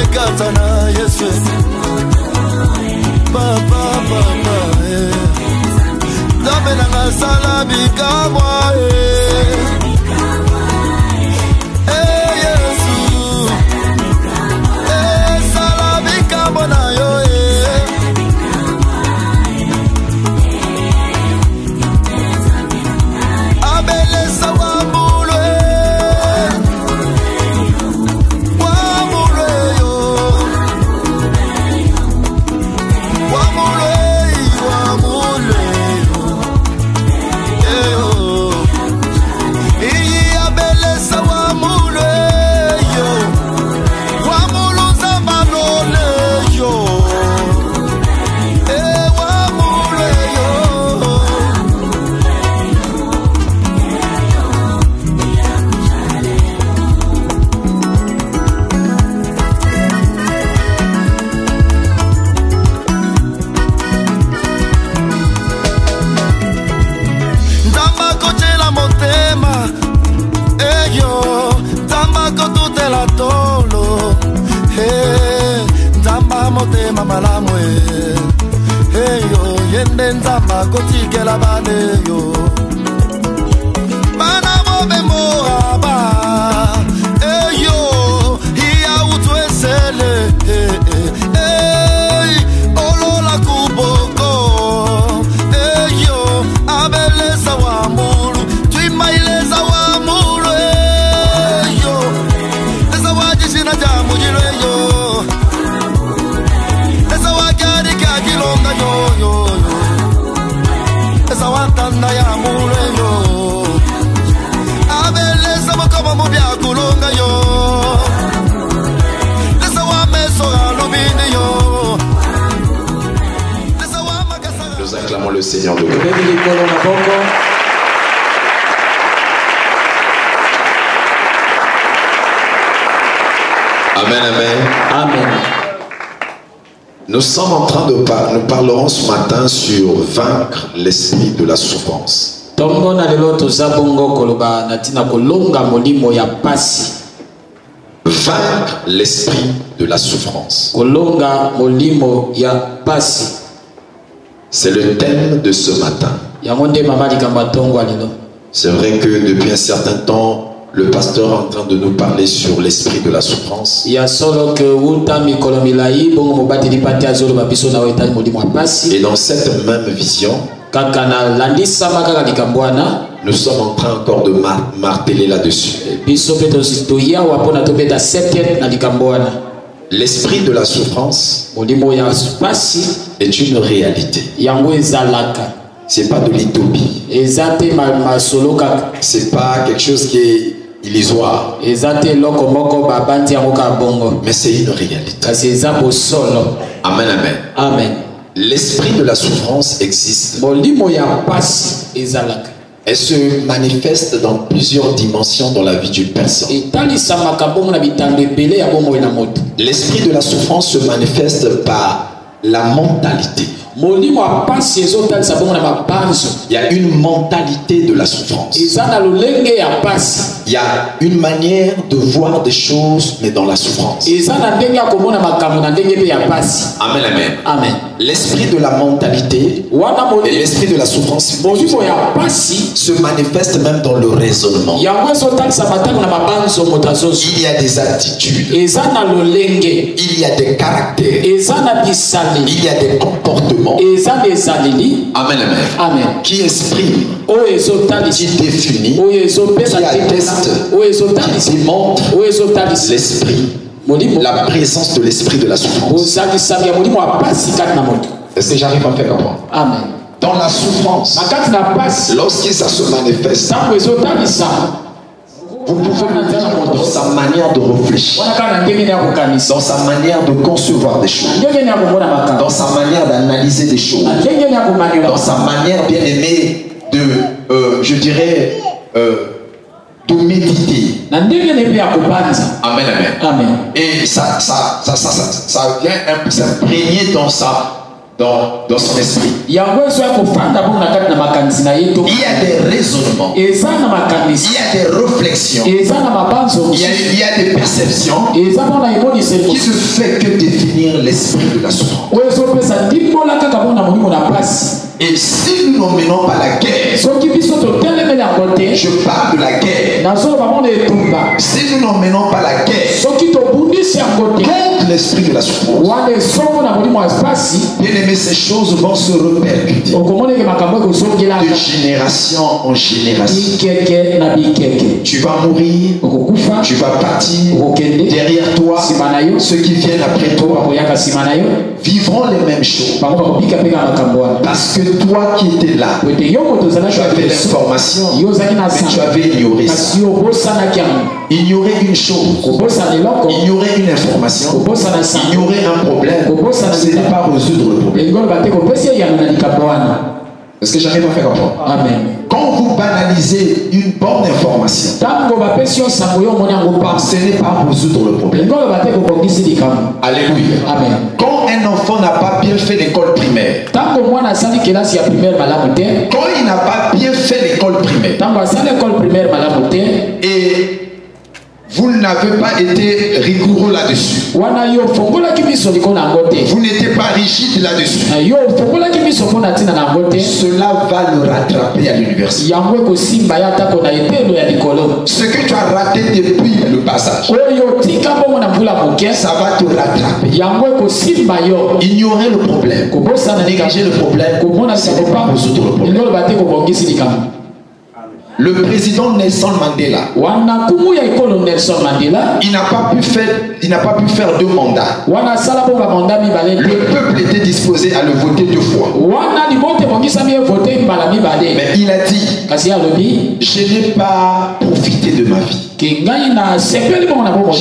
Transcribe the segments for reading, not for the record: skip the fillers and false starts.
ekatana Yesu papa Zamena ngasala bikamwa Yesu sala bikamwa na yo abelesa wa mulwe yo wa mulwe motema malamwe yo yende nzamba kotikela bane yo bana bobe moaba yo iya utwesele olola kuboko yo abeleza wa mulu twimaileza wa mulu yo eza wajishina jamu jilwe yo Zawatanda ya mule yo abeleza makama mubya kulonga yo lesa wa meso alubini yo lesa wa makasa. Nous acclamons le Seigneur de gloire. Amen, amen. Amen. Nous sommes en train de parler, nous parlerons ce matin sur vaincre l'esprit de la souffrance. Vaincre l'esprit de la souffrance. C'est le thème de ce matin. C'est vrai que depuis un certain temps, le pasteur est en train de nous parler sur l'esprit de la souffrance. Et dans cette même vision, nous sommes en train encore de marteler là-dessus. L'esprit de la souffrance est une réalité. C'est pas de l'utopie. C'est pas quelque chose qui est illusoire. Mais c'est une réalité. Amen, amen. Amen. L'esprit de la souffrance existe. Elle se manifeste dans plusieurs dimensions dans la vie d'une personne. L'esprit de la souffrance se manifeste par la mentalité. Il y a une mentalité de la souffrance. Il y a une manière de voir des choses, mais dans la souffrance. Amen, amen. Amen. L'esprit de la mentalité et l'esprit de la souffrance se manifeste même dans le raisonnement. Il y a des attitudes. Il y a des caractères. Il y a des comportements. Amen, amen. Amen. Qui exprime, qui définit, qui atteste, qui démontre l'esprit, la présence de l'esprit de la souffrance. Est-ce que j'arrive à me faire comprendre? Amen. Dans la souffrance, lorsque ça se manifeste, vous pouvez le dire dans sa manière de réfléchir, dans sa manière de concevoir des choses, dans sa manière d'analyser des choses, dans sa manière bien aimée de, je dirais, de méditer. Amen, amen. Amen. Et ça vient s'imprégner dans sa dans son esprit. Il y a des raisonnements. Il y a des réflexions. Il y a des perceptions qui ne fait que définir l'esprit de la souffrance. Et si nous n'emmenons pas la guerre, je parle de la guerre. Si nous n'emmenons pas la guerre contre l'esprit de la souffrance, bien aimé, ces choses vont se répercuter de génération en génération. Tu vas mourir, tu vas partir. Derrière toi, ceux qui viennent après toi vivront les mêmes choses. Parce que toi qui étais là, tu avais l'information, mais tu avais ignoré ça. Ignorer une chose, ignorer une information, ignorer un problème, ce n'est pas résoudre le problème. Est-ce que j'arrive à faire comprendre? Amen. Quand vous banalisez une bonne information, ce n'est pas résoudre le problème. Alléluia. Amen. Quand un enfant n'a pas bien fait l'école primaire, quand il n'a pas bien fait l'école primaire, et vous n'avez pas été rigoureux là-dessus, vous n'étiez pas rigide là-dessus, cela va le rattraper à l'université. Ce que tu as raté depuis le passage, ça va te rattraper. Ignorer le problème, négliger le problème, ce n'est pas résoudre le problème. Le président Nelson Mandela, il n'a pas pu faire 2 mandats. Le peuple était disposé à le voter 2 fois. Mais il a dit, je n'ai pas profité de ma vie. J'ai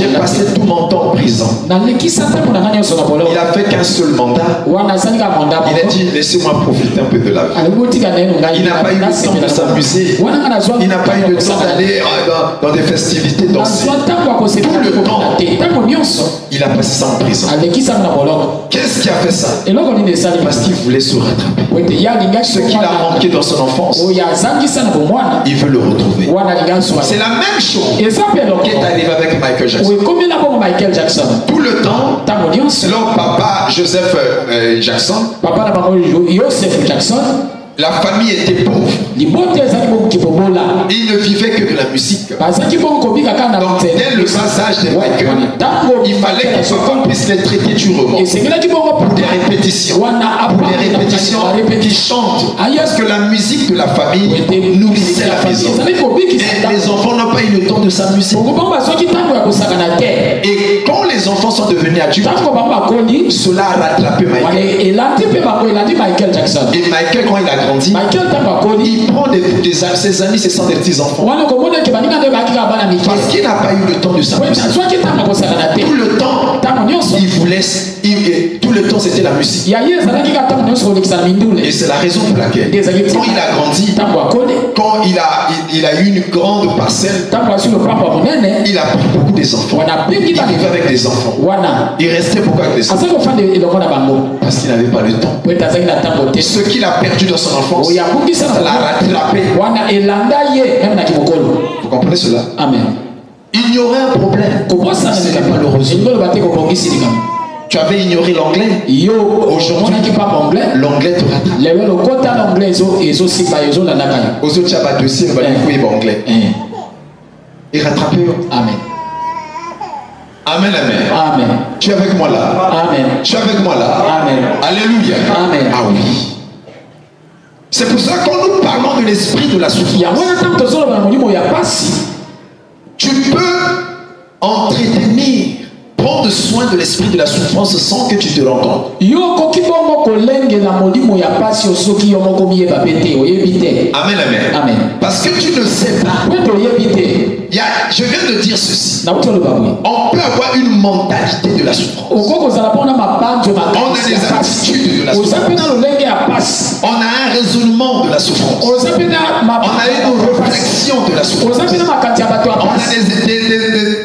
passé tout mon temps en prison. Il a fait qu'un seul mandat. Il a dit, laissez-moi profiter un peu de la vie. Il n'a pas eu le temps de s'amuser. Il n'a pas eu le temps d'aller dans des festivités danser. Tout le temps, il a passé ça en prison. Qu'est-ce qui a fait ça? Parce qu'il voulait se rattraper. Ce qu'il a manqué dans son enfance, il veut le retrouver. C'est la même chose qui est arrivé avec Michael Jackson. Tout le temps, leur papa Joseph Jackson, la famille était pauvre. Il ne vivait que de la musique. Donc, dès le passage de Michael, il fallait qu'on puisse les traiter durement. Pour des répétitions. Qui chantent. Parce que la musique de la famille nourrissait la maison. Et les enfants n'ont pas eu le temps de s'amuser. Et quand les enfants sont devenus adultes, cela a rattrapé Michael. Et Michael, quand il a grandi, il prend ses amis, ce sont des petits enfants. Parce qu'il n'a pas eu le temps de s'amuser. Tout le temps, il voulait. Tout le temps, c'était la musique. Et c'est la raison pour laquelle, quand il a grandi, quand il a eu une grande parcelle, il a pris beaucoup des enfants. Il vivait avec des enfants. Il restait beaucoup avec des enfants. Parce qu'il n'avait pas le temps. Ce qu'il a perdu dans son enfance, ça l'a rattrapé. Vous comprenez cela? Amen. Ignorer un problème, ce n'est pas le résoudre. Tu avais ignoré l'anglais. Aujourd'hui, l'anglais te rattrape. Aux autres, tu as dossier, l'anglais. Et rattraper. Amen. Amen, amen. Amen. Tu es avec moi là. Amen. Tu es avec moi là. Amen. Alléluia. Amen. Ah oui. C'est pour ça que quand nous parlons de l'esprit de la souffrance, tu peux entretenir, prendre soin de l'esprit de la souffrance sans que tu te rendes compte. Amen, amen. Amen. Parce que tu ne sais pas. Je viens de dire ceci. On peut avoir une mentalité de la souffrance. On a des attitudes de la souffrance. On a un raisonnement de la souffrance. On a une réflexion de la souffrance. On a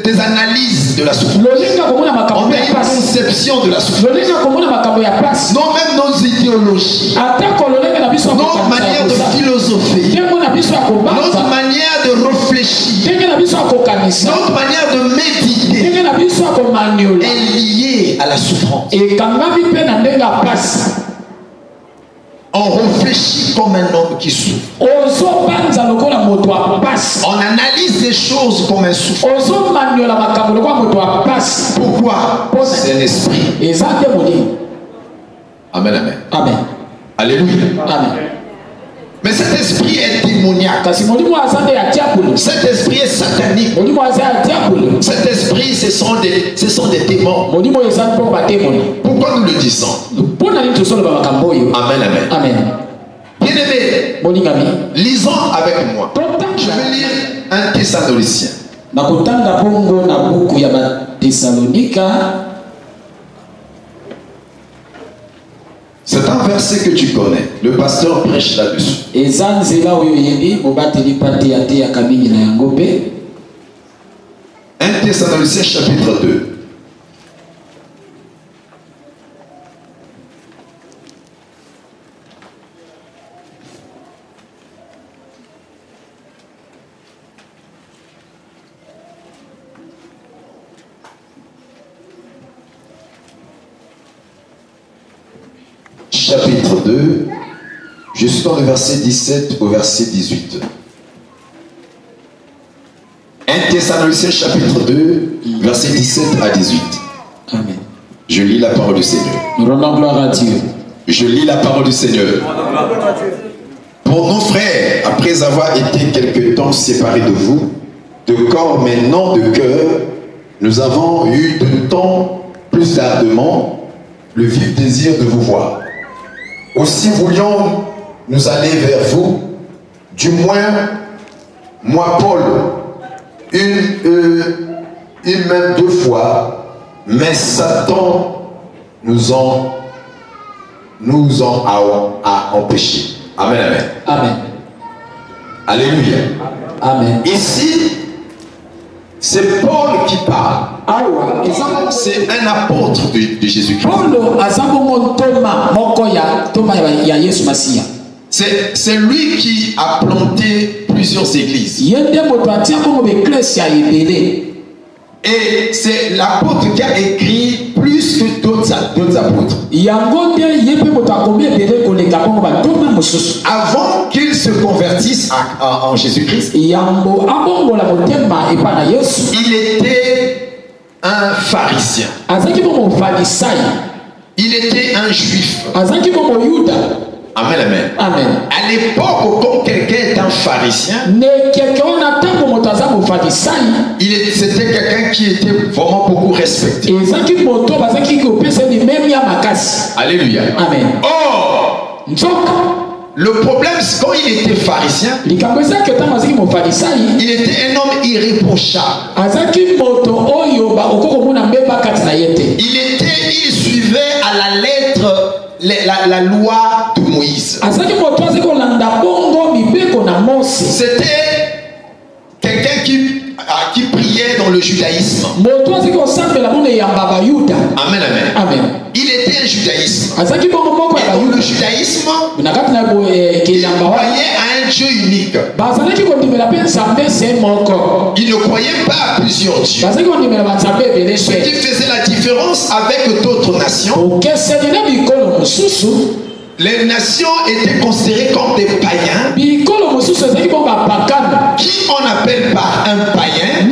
des analyses de la souffrance. On a une conception de la souffrance. Non, même nos idées théologie, notre manière de philosopher, notre manière de réfléchir, notre manière de méditer est liée à la souffrance. On réfléchit comme un homme qui souffre. On analyse les choses comme un souffrant. Pourquoi? C'est l'esprit. Amen, amen. Amen. Alléluia. Amen. Mais cet esprit est démoniaque. Cet esprit est satanique. Cet esprit, ce sont des démons. Pourquoi nous le disons? Amen, amen. Amen. Bien-aimé, lisons avec moi. Je vais lire 1 Thessaloniciens. C'est un verset que tu connais. Le pasteur prêche là-dessus. 1 Thessaloniciens chapitre 2. Chapitre 2, jusqu'au verset 17 au verset 18. 1 Thessaloniciens chapitre 2, verset 17 à 18. Amen. Je lis la parole du Seigneur. Nous rendons gloire à Dieu. Je lis la parole du Seigneur. Pour nos frères, après avoir été quelque temps séparés de vous, de corps mais non de cœur, nous avons eu de temps plus ardemment le vif désir de vous voir. Aussi voulions nous aller vers vous, du moins, moi Paul, une même 2 fois, mais Satan nous a empêchés. Amen, amen. Amen. Alléluia. Amen. Ici, c'est Paul qui parle. C'est un apôtre de Jésus-Christ. C'est lui qui a planté plusieurs églises. Et c'est l'apôtre qui a écrit plus que d'autres apôtres. Avant qu'il se convertisse en Jésus-Christ, il était un pharisien. Il était un juif. Amen, amen. Amen. À l'époque, quand quelqu'un est un pharisien, c'était quelqu'un qui était vraiment beaucoup respecté. Alléluia. Amen. Or, le problème, c'est quand il était pharisien, il était un homme irréprochable. Il suivait à la lettre la loi de Moïse. C'était quelqu'un qui priait dans le judaïsme. Amen, amen. Amen. Il était un judaïsme. Et dans le judaïsme, il croyait à un Dieu unique. Il ne croyait pas à plusieurs dieux. Ce qui faisait la différence avec d'autres nations, les nations étaient considérées comme des païens. Qui on appelle par un païen?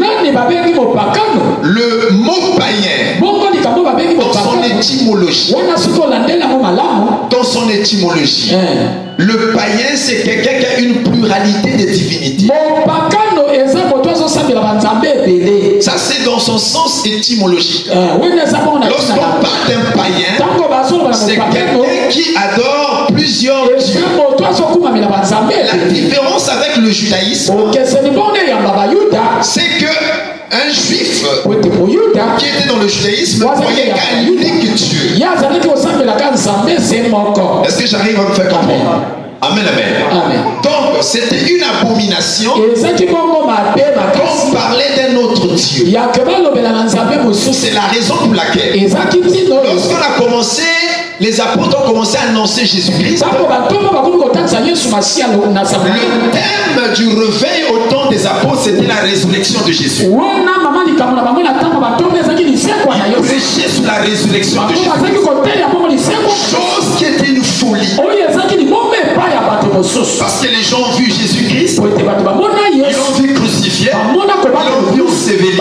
Le mot païen, dans son étymologie, le païen, c'est quelqu'un qui a une pluralité de divinités. Ça, c'est dans son sens étymologique. Lorsqu'on parle d'un païen, c'est quelqu'un qui adore plusieurs dieux. La différence avec le judaïsme, c'est que un juif qui était dans le judaïsme croyait qu'à un unique Dieu. Est-ce que j'arrive à me faire comprendre? Amen, amen. Donc, c'était une abomination qu'on parlait d'un autre Dieu. C'est la raison pour laquelle, lorsqu'on a commencé les apôtres ont commencé à annoncer Jésus-Christ, le thème du réveil au temps des apôtres, c'était la résurrection de Jésus. Ils prêchaient sur la résurrection de Jésus. Chose qui était une folie. Parce que les gens ont vu Jésus-Christ, ils l'ont vu crucifié, ils l'ont vu enseveli.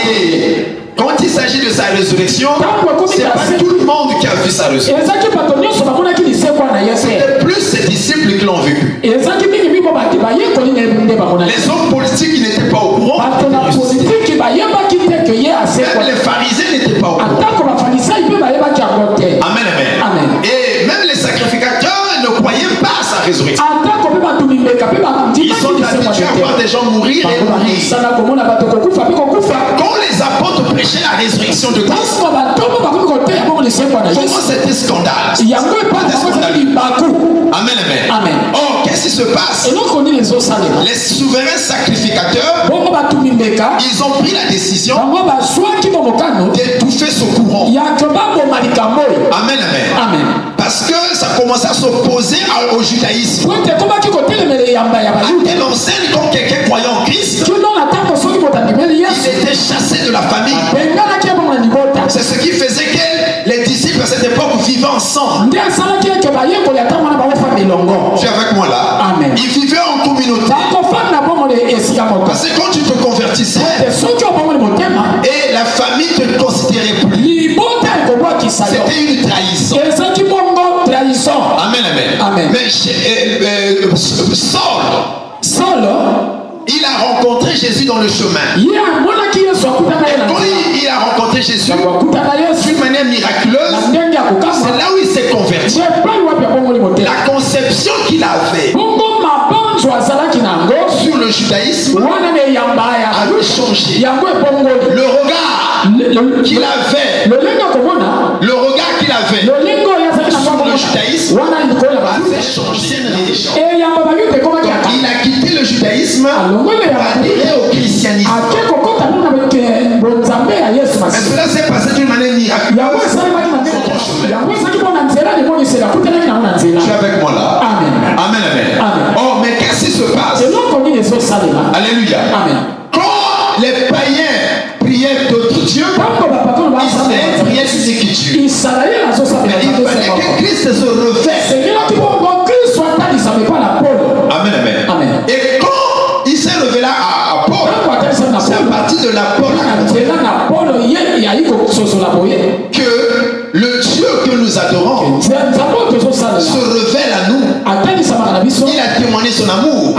Et quand il s'agit de sa résurrection, c'est pas tout le monde qui a vu sa résurrection. C'est plus ses disciples qui l'ont vécu. Les hommes politiques qui n'étaient pas au courant. Même les pharisiens n'étaient pas au courant. Amen, amen. Et même les sacrificateurs ne croyaient pas à sa résurrection. Ils sont habitués à voir des gens mourir et mourir. Quand les apôtres prêchaient la résurrection de Christ, comment c'était scandale? Amen, amen. Oh, qu'est-ce qui se passe? Les souverains sacrificateurs, ils ont pris la décision d'étouffer ce courant. Amen, amen. Parce que ça commençait à s'opposer au judaïsme. À telle enseigne, quand quelqu'un croyait en Christ, il était chassé de la famille. C'est ce qui faisait que les disciples à cette époque vivaient ensemble. Tu es avec moi là? Amen. Ils vivaient en communauté. Parce que quand tu te convertissais, et la famille ne te considérait plus, c'était une trahison. Amen, amen. Mais Saul, il a rencontré Jésus dans le chemin. Et quand il a rencontré Jésus d'une manière miraculeuse, c'est là où il s'est converti. La conception qu'il avait sur le judaïsme avait changé. Le regard qu'il avait sur le judaïsme avait changé. Il a quitté le judaïsme pour adhérer au christianisme. Et cela s'est passé d'une manière miraculeuse. Tu es avec moi là? Amen. Amen, amen. Oh, mais qu'est-ce qui se passe? Alléluia. Amen. Quand les païens priaient d'autres dieux, Israël priait ses écritures. Il fallait que Christ se révèle. Amen, amen. Et quand il s'est révélé à Paul, c'est à partir de l'apôtre que le Dieu que nous adorons se révèle à nous. Il a témoigné son amour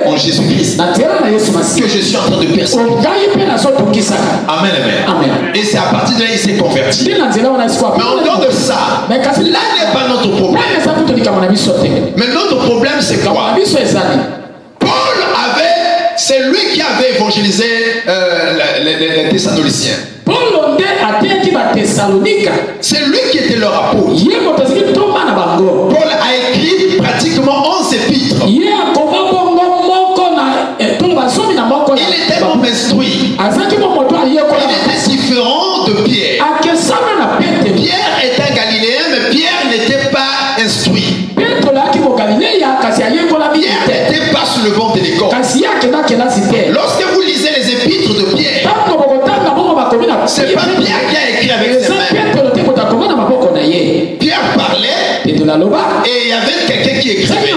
en Jésus-Christ que je suis en train de persécuter. Amen, amen. Et c'est à partir de là qu'il s'est converti. Mais en dehors de ça, là n'est pas notre problème. Mais notre problème c'est quoi? Paul c'est lui qui avait évangélisé les Thessaloniciens. C'est lui qui était leur apôtre. Paul a écrit pratiquement 11 épîtres. Il était non instruit. Il était différent de Pierre. Pierre était un Galiléen, mais Pierre n'était pas instruit. Pierre n'était pas sur le banc de l'école. Lorsque vous lisez les épîtres de Pierre, c'est pas Pierre qui a écrit avec ses mains. Pierre parlait et il y avait quelqu'un qui écrivait.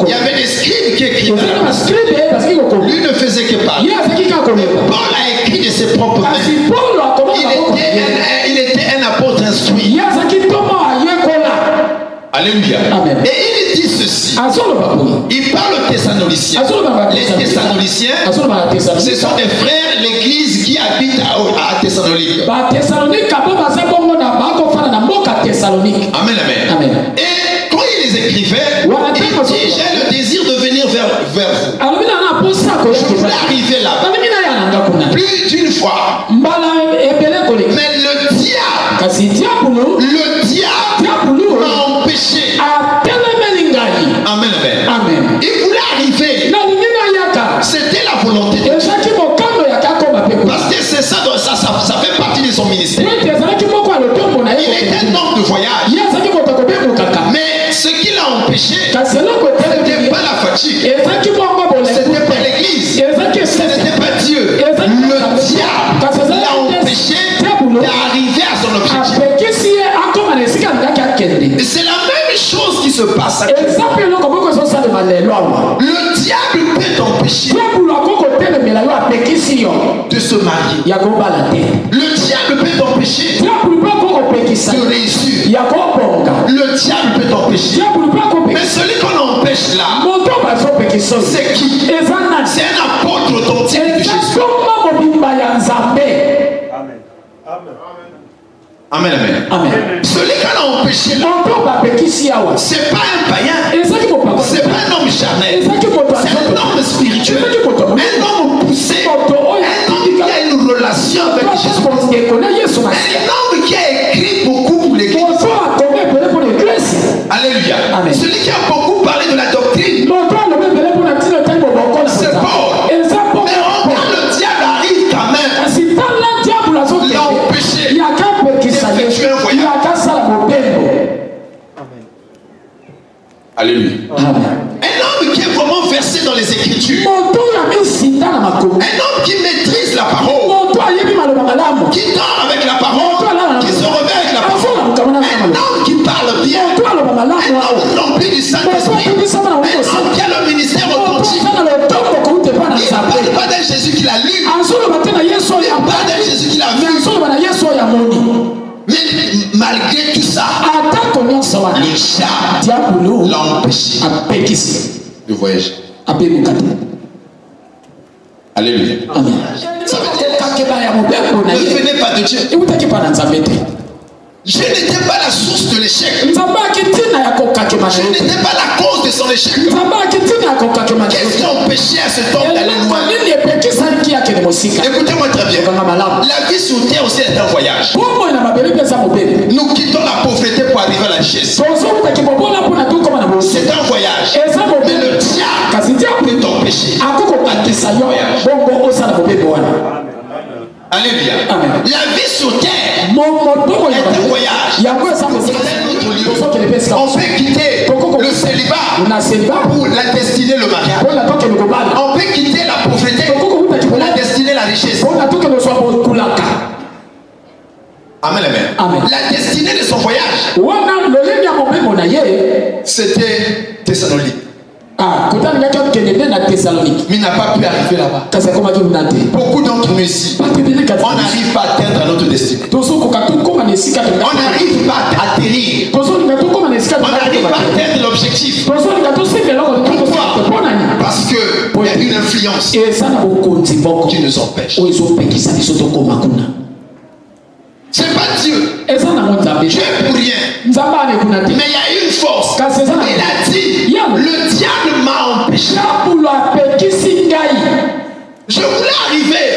Il y avait des scribes qui écrivaient. Lui ne faisait que parler. Paul a écrit de ses propres mains. Il était un apôtre instruit. Alléluia. Amen. Et il dit ceci. Il parle aux Thessaloniciens. Les Thessaloniciens, ce sont des frères, l'église qui habite à Thessalonique. Amen, amen. Et quand il les écrivait, il dit j'ai le désir de venir vers vous. Je voulais arriver là. Plus d'une fois. Mais le diable m'a empêché. Amen, amen. Il voulait arriver. C'était la volonté de Dieu. Parce que c'est ça, ça fait partie de son ministère. Il était un homme de C'était pas la fatigue. C'était pas l'église. Ce n'était pas Dieu. Le diable l'a empêché d'arriver à son objectif. Et c'est la même chose qui se passe. Le diable peut t'empêcher de se marier. Le diable peut t'empêcher de réussir. Le diable peut t'empêcher. Mais celui qu'on empêche là, c'est qui? C'est un apôtre authentique de Jésus. Amen, amen. Amen. Celui qu'on a empêché là, c'est pas un païen, c'est pas un homme charnel, c'est un homme spirituel, un homme poussé, un homme qui a une relation avec Jésus, un homme qui a écrit beaucoup pour l'église. Alléluia. Amen. Celui qui a beaucoup parlé de la doctrine, c'est Paul. Mais le diable arrive quand même l'empêcher d'effectuer un voyage. Alléluia. Amen. Un homme qui est vraiment versé dans les Écritures, un homme qui maîtrise la parole, qui dort avec la parole, qui se réveille avec la parole, un homme qui parle bien, un homme rempli du Saint-Esprit, un homme qui a le ministère authentique. Il ne parle pas d'un Jésus qu'il a lu, il ne parle pas d'un Jésus qu'il a vu. Mais malgré tout ça, le diable l'a empêché de voyager. Alléluia. Amen. Ne venez pas de Dieu. Je n'étais pas la source de l'échec. Je n'étais pas la cause de son échec. Qu'est-ce qui a empêché à cet homme d'aller loin? Écoutez-moi très bien. La vie sur terre aussi est un voyage. Nous quittons la pauvreté pour arriver à la richesse. C'est un voyage. Mais le diable peut t'empêcher. Alléluia. La vie sur terre est un voyage. On peut quitter le célibat pour la destinée le mariage. On peut quitter la pauvreté pour la destinée la richesse. Amen, amen. La destinée de son voyage, c'était Thessalonique. Mais il n'a pas pu arriver là-bas. Beaucoup d'entre nous ici, on n'arrive pas à atteindre notre destinée. On n'arrive pas à atterrir. On n'arrive pas à atteindre l'objectif. Pourquoi? Parce qu'il y a une influence qui nous empêche. C'est pas Dieu. Dieu est pour rien. Mais il y a une force. Il a dit, le diable m'a empêché. Je voulais arriver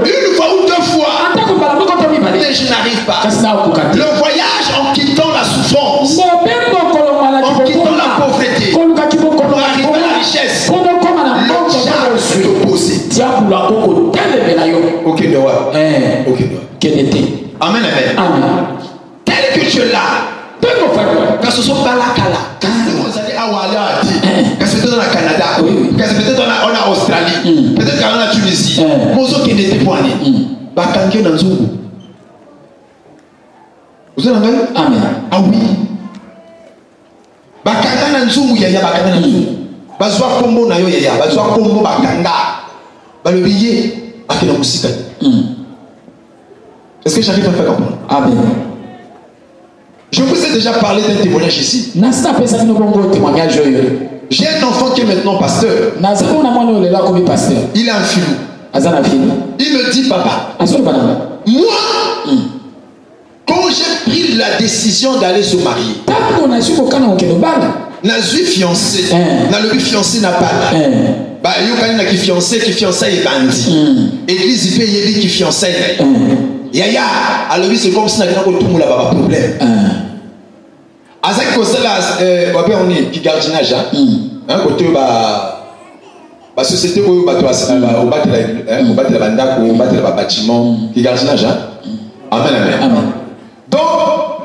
une fois ou deux fois, mais je n'arrive pas. Le voyage en quittant la souffrance, en quittant la pauvreté, pour arriver à la richesse, le diable s'est opposé. Ok, amen, amen. Tel que tu es là, que ce soit par la Kala, que vous allez à Walla, que c'est peut-être au Canada, que c'est peut-être en Australie, peut-être en Tunisie, Mozo qui n'était pas né, Bakange dans Zungu. Vous avez entendu? Amen. Ah oui. Bakanga dans Zungu, yaya Bakanga dans Zungu. Bazwa Kombo na yo yaya, Bazwa Kombo Bakanga. Balobiye, Akina Musika. Est-ce que j'arrive à faire comprendre? Amen. Je vous ai déjà parlé d'un témoignage ici. J'ai un enfant qui est maintenant pasteur. Il a un filou. Il me dit, papa, moi, quand j'ai pris la décision d'aller se marier, n'a eu fiancé, n'a pas là. Bah, il y a qui fiancé est bandit. Église, il peut y aller qui fiancé. Yaya, alors c'est comme si on avait un problème. Azak Kosala, on est qui gardinage, côté la société où on bat la banda, on bat le bâtiment, qui gardinage. Amen, amen. Donc,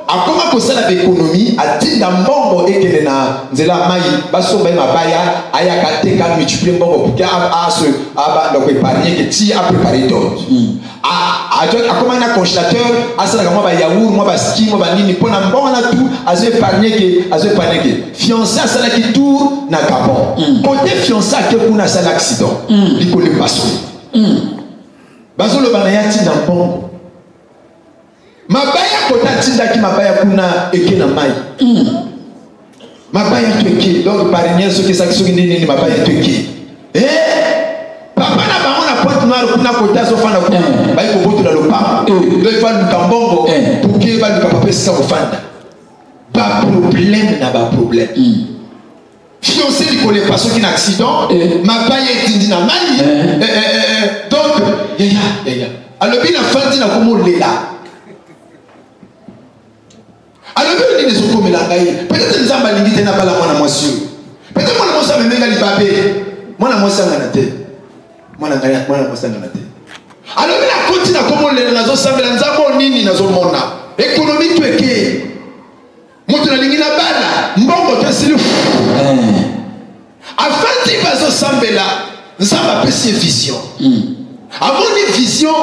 à comment Kosala l'économie a dit d'abord mbongo ekele na nzela mai basomba mabaya ayaka teka multiplier mbongo pour que donc épargner que ti a préparé d'autres a comment un congélateur asala moi ba yaourt moi ba ski moi ba nini pona mbongo na tout azo épargner que fiancé asala qui tour na Gabon côté fiancé que kuna sala accident likole passo bazo le banaya ti na mbongo mabaya kota tinda ki mabaya kuna eke na mai mabaya tweke donc parigner ce que ça qui nini mabaya tweke papa na bango na pointe noire kuna kota so fana kuna bayi ko boto na lopamba donc il faut le kambongo pour que ba le papa ska ko fanda ba problème na ba problème fiancé li connaît pas ce qui na accident mabaya tindi na mai donc yaya alors bien la fandi na komo lela. Alors que les gens comme la gaille, peut-être les amba limite n'a pas la moine à monsieur. Peut-être moi la mossa me menga libabé, moi la mossa nganate, moi la mossa nganate. Alors que la continue comme les nazo sambela nzambo nini nazo mona. Économie tu eke. Moto na lingi na bana, mbongo tu silu. Afin de bazo sambela, nzamba pesi vision. Avant une vision,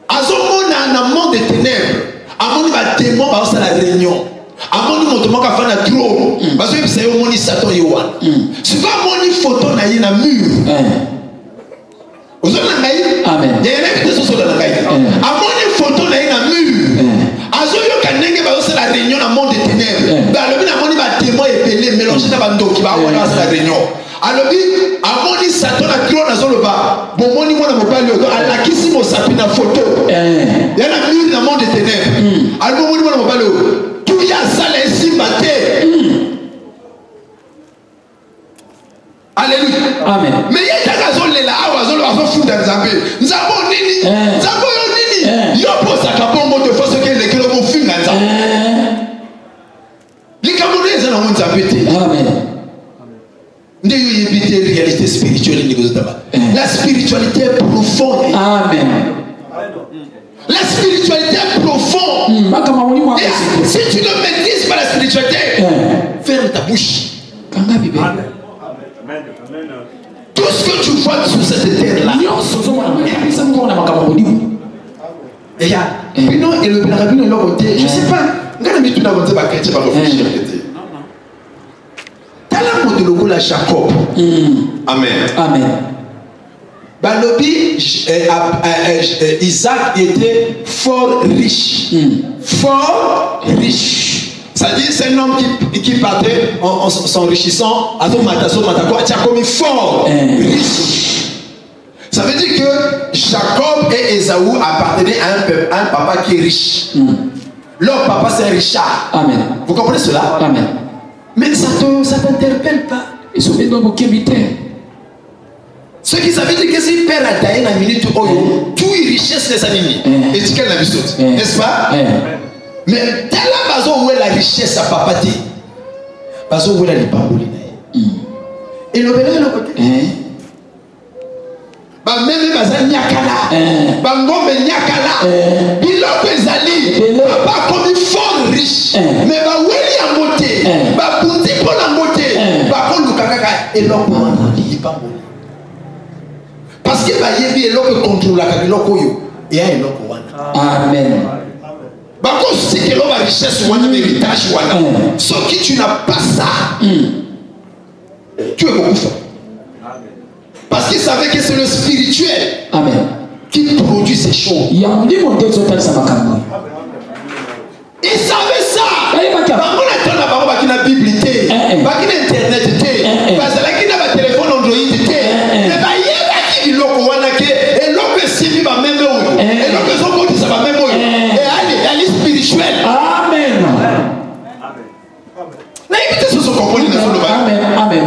azo mona na monde des ténèbres. Amoni ba démon ba osala réunion amoni moto moko afana trop parce que c'est au moni Satan yowan souvent moni photo na ye na mur ozona ngai amen ya na biso so na ngai amoni photo na ye na mur azo yo kanenge ba osala réunion na monde des ténèbres ba lobi na moni ba démon epelé mélanger na ba ndoki ba wana osala réunion alobi amoni Satan na trop na zoloba bomoni mona mobali ozo alakisi mo sapi na photo ya na mur na monde des ténèbres alors moni mona mobali tout ya sala esimba te alléluia amen mais ya taka zolela awa zolo fuda nzambe nzambo nini nzambo yo nini yo posa kabongo de façon que le kelo mo finga nzambe likamone na nzambe te amen. Réalité spirituelle la spiritualité est profonde. Amen. La spiritualité est profonde. Si tu ne maîtrises pas la spiritualité, ferme ta bouche. Tout ce que tu vois sur cette terre là, je sais pas. De logo la Jacob. Amen. Amen. Balobi Isaac était fort riche. Fort riche. Ça dit c'est un homme qui partait en s'enrichissant à son comme fort riche. Ça veut dire que Jacob et Ésaü appartenaient à un papa qui est riche. Leur papa c'est Richard. Amen. Vous comprenez cela? Amen. Mais ça t'interpelle pas. Et ce qui ça veut dire que si père a taillé la minute tout est richesse des animaux. Et tu qu'elle a vu ça, n'est-ce pas? Mais tellement bazo où est la richesse à papa dit. Bazo où est la libamboli. Et le bel le côté. Ba même baza nyakala. Ba ngombe nyakala. Biloko ezali. Papa comme fort riche. Mais ba weli a moté. Ba pundi pour la moté. Ba ko lukaka eloko wana libamboli. Parce que ba yebi eloko contrôle la biloko yo. Et a eloko wana. Amen. Ba ko si que l'homme a richesse wana héritage wana. Sauf que tu n'as pas ça. Tu es beaucoup fort. Parce qu'il savait que c'est le spirituel. Amen. Qui produit ces choses. Il savait ça. Il a Bible, il a Internet, il a téléphone Android, Amen. Amen. Amen. Amen.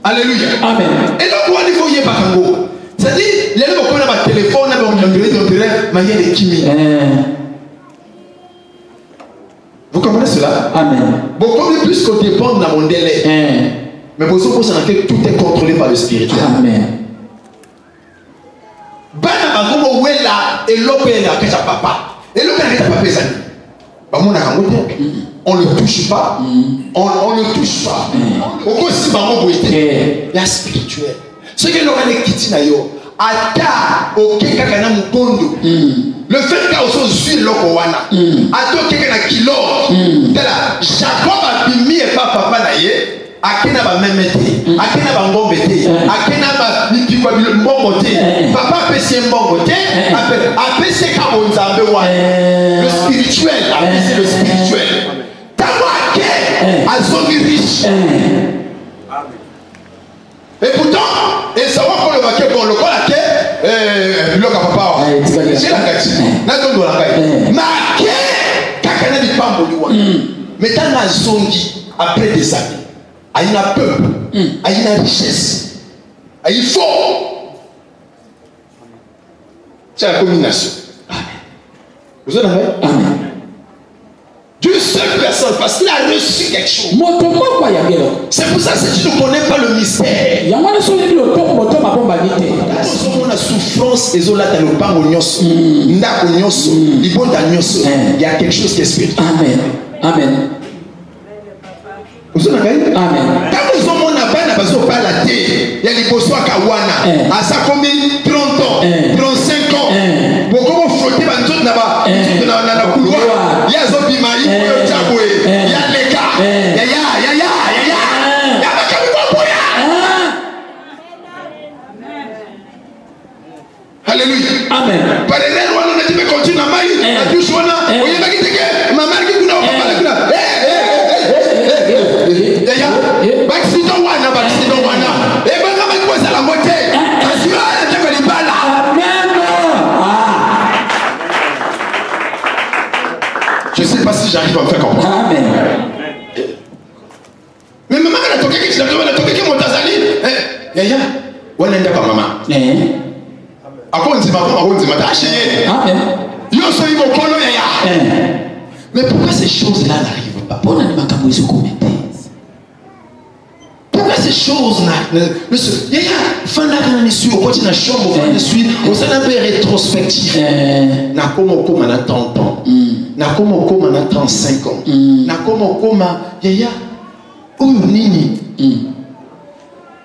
Alléluia. Amen. Et donc, il faut y aller par Kango. C'est-à-dire, les gens qui ont un téléphone, vous comprenez cela? Amen. Beaucoup plus qu'on dépend de mon délai. Mais pour ça, tout est contrôlé par le spirituel. Amen. Bana bagomo wela et l'autre est là, papa. Et l'autre est là, papa. On ne le touche pas. On ne touche pas. Il y a spirituel. Ce que l'on a dit, ata okekaka na mukondo le fait que oso zui loko wana ato keka na kilo tela Jacob abimi e papa na ye akena ba memete akena ba ngombe te akena ba mikikwa mbongo te papa pese mbongo te apese ka bonzambe wa le spirituel apese le spirituel tawake azongi riche. Et pourtant, et ça va pour le baquet, bon, le quoi que le papa, c'est la gâte. N'a pas de la gâte. Marqué, kakana di pamboliwa. Mais t'as la zongi après des années. Il y a peuple, il y a richesse, il faut. C'est la combination. Vous en avez? D'une seule personne, parce qu'il a reçu quelque chose. C'est pour ça que si tu ne connais pas le mystère, la souffrance et la il y a quelque chose qui est spirituel. Amen. Amen. Vous avez amen. Quand vous avez la tête, il y a des possois kawana. À ça combien 30 ans, 35 ans. Pour comment frotter dans la couloir. Il y a Zobima, il y a Tchaboué, il y a Leka, il y a Alléluia. Amen. Par les rêves, on a dit que continue à maïs, à tout choisir. On y a dit que ma mère qui vous n'a pas parlé. Je ne sais pas si j'arrive à me faire comprendre. Amen. Mais maman, elle a toqué qui mon Tanzanie. Yaya, on est d'accord, maman. Mais pourquoi ces choses-là n'arrivent pas? Pourquoi ces choses-là ne se... On s'en a fait rétrospectif. Na comme on a 30 ans. Na comme on a 35 ans. Na comme on a... Yaya, où nini?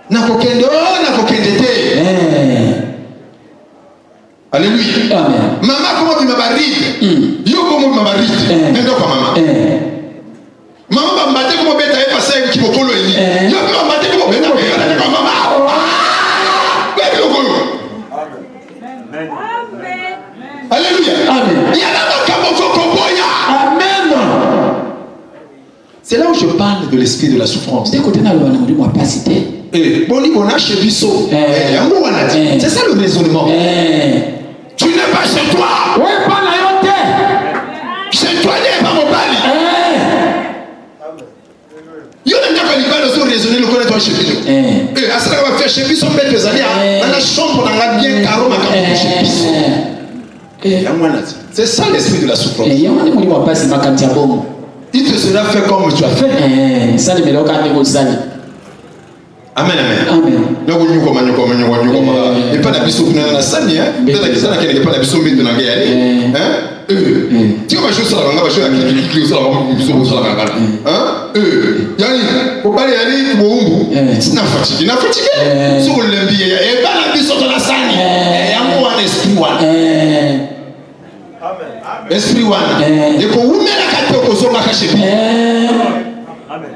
Na kokende, oh, na kokende te. Alléluia. Maman, comment tu m'as barré? Yo, comment tu m'as barré? Même pas maman. Maman, va me battre comment bête à passer qui me colle. Yo, va me battre comment bête à passer maman. Alléluia. Amen. Il y a là Amen. C'est là où je parle de l'esprit de la souffrance. C'est ça le raisonnement. Tu n'es pas chez toi. Chez toi, il n'est pas mon pali. Il y a un gars qui va raisonner le connaître chez lui. Et à ce qu'on va faire chez lui, son bête des années, dans la chambre, on a bien carreau, ma chez lui. C'est ça l'esprit de la souffrance. Il te sera fait comme tu as fait. Amen, amen. Donc, et pas d'abissou pour la salle, peut-être que ça n'a pas d'abissou, mais tu n'as rien. Tu vas jouer sur la langue, tu vas jouer sur la langue. Faut pas aller au Umbu. Tu n'as fatigué. Sur le billet, et pas l'abissou sur la salle. Et un mot en esprit. Esprit one. Et pour vous mettre la carte au sol,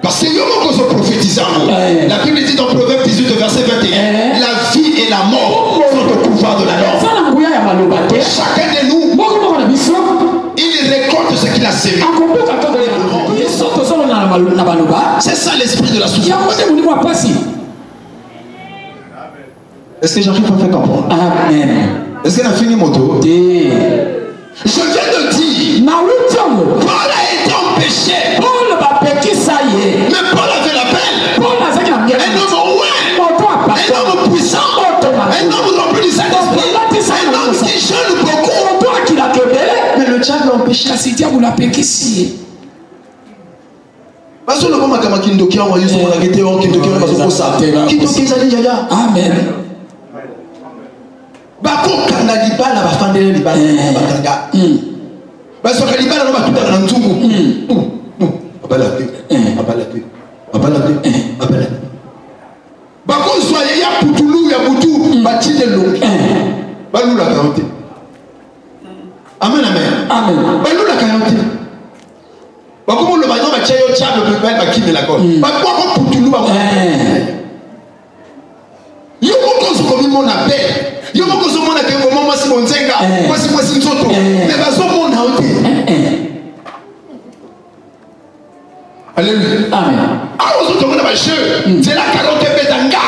parce que nous prophétisons. La Bible dit dans Proverbe 18, verset 21, la vie et la mort sont au pouvoir de la langue. Chacun de nous, il récolte ce qu'il a sémé. C'est ça l'esprit de la souffrance. Est-ce que j'arrive à faire comprendre? Amen. Est-ce qu'elle a fini mon tour? Je viens de dire, Paul a été empêché. Mais Paul avait la peine. Un homme oué, un homme puissant, un homme rempli du Saint-Esprit, un homme qui jeûne beaucoup. Mais le diable l'a empêché. Parce que le moment où Kindoki a envoyé son raqueté, Kindoki a envoyé son ça. Kindoki a dit Yaya. Amen. Bah, bakokanga libala bafandele libala bakanga basoka libala no batuta na nzungu abala bakozwa ya putulu ya butu batile longi balula kayote amen balula kayote bakomolo banyo bachayo chalo bakime la kone bakoko putulu ba yo mokozo komi mona pe yo mokozo mona ke ngoma mwasi monzenga mwasi nzoto me bazo mona ote alléluia amen alors zo tokona ba jeu c'est la carotte betanga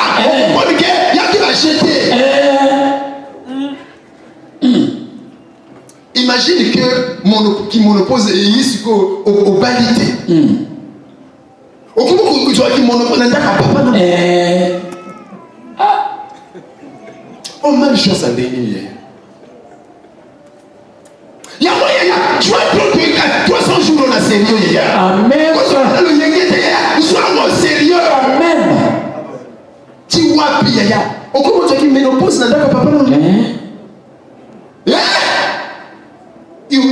on que ya qui va jeter imagine que qui monopose ici au balité au comment que tu as qui monopose dans ta papa oh même chose à dénier il y a moyen tu vas prendre 300 jours dans la série amen le yengete sois sérieux amen tu vois pia au comment tu as qui monopose dans ta papa you.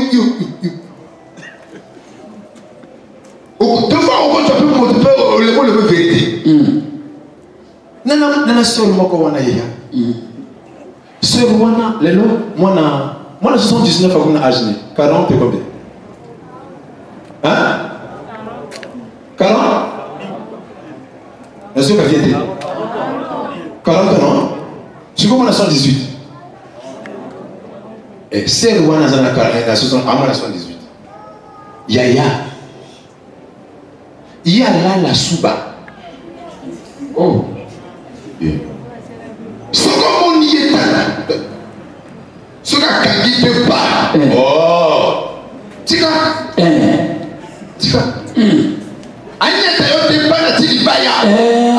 Deux fois on peut le vérité. Nana seulement qu'on a hier. Seulement lelo moi 79 à mon âge 40 et combien? Hein? 40? Est-ce que vous avez 40 ans? Je suis comme on 78. Et c'est le one à 78. Yaya. Il y a là la souba. Oh. Ce qu'on y est là. Ce qu'on a dit de pas. Oh. Tika. Tika. Agneta yo de pas na tilibaya.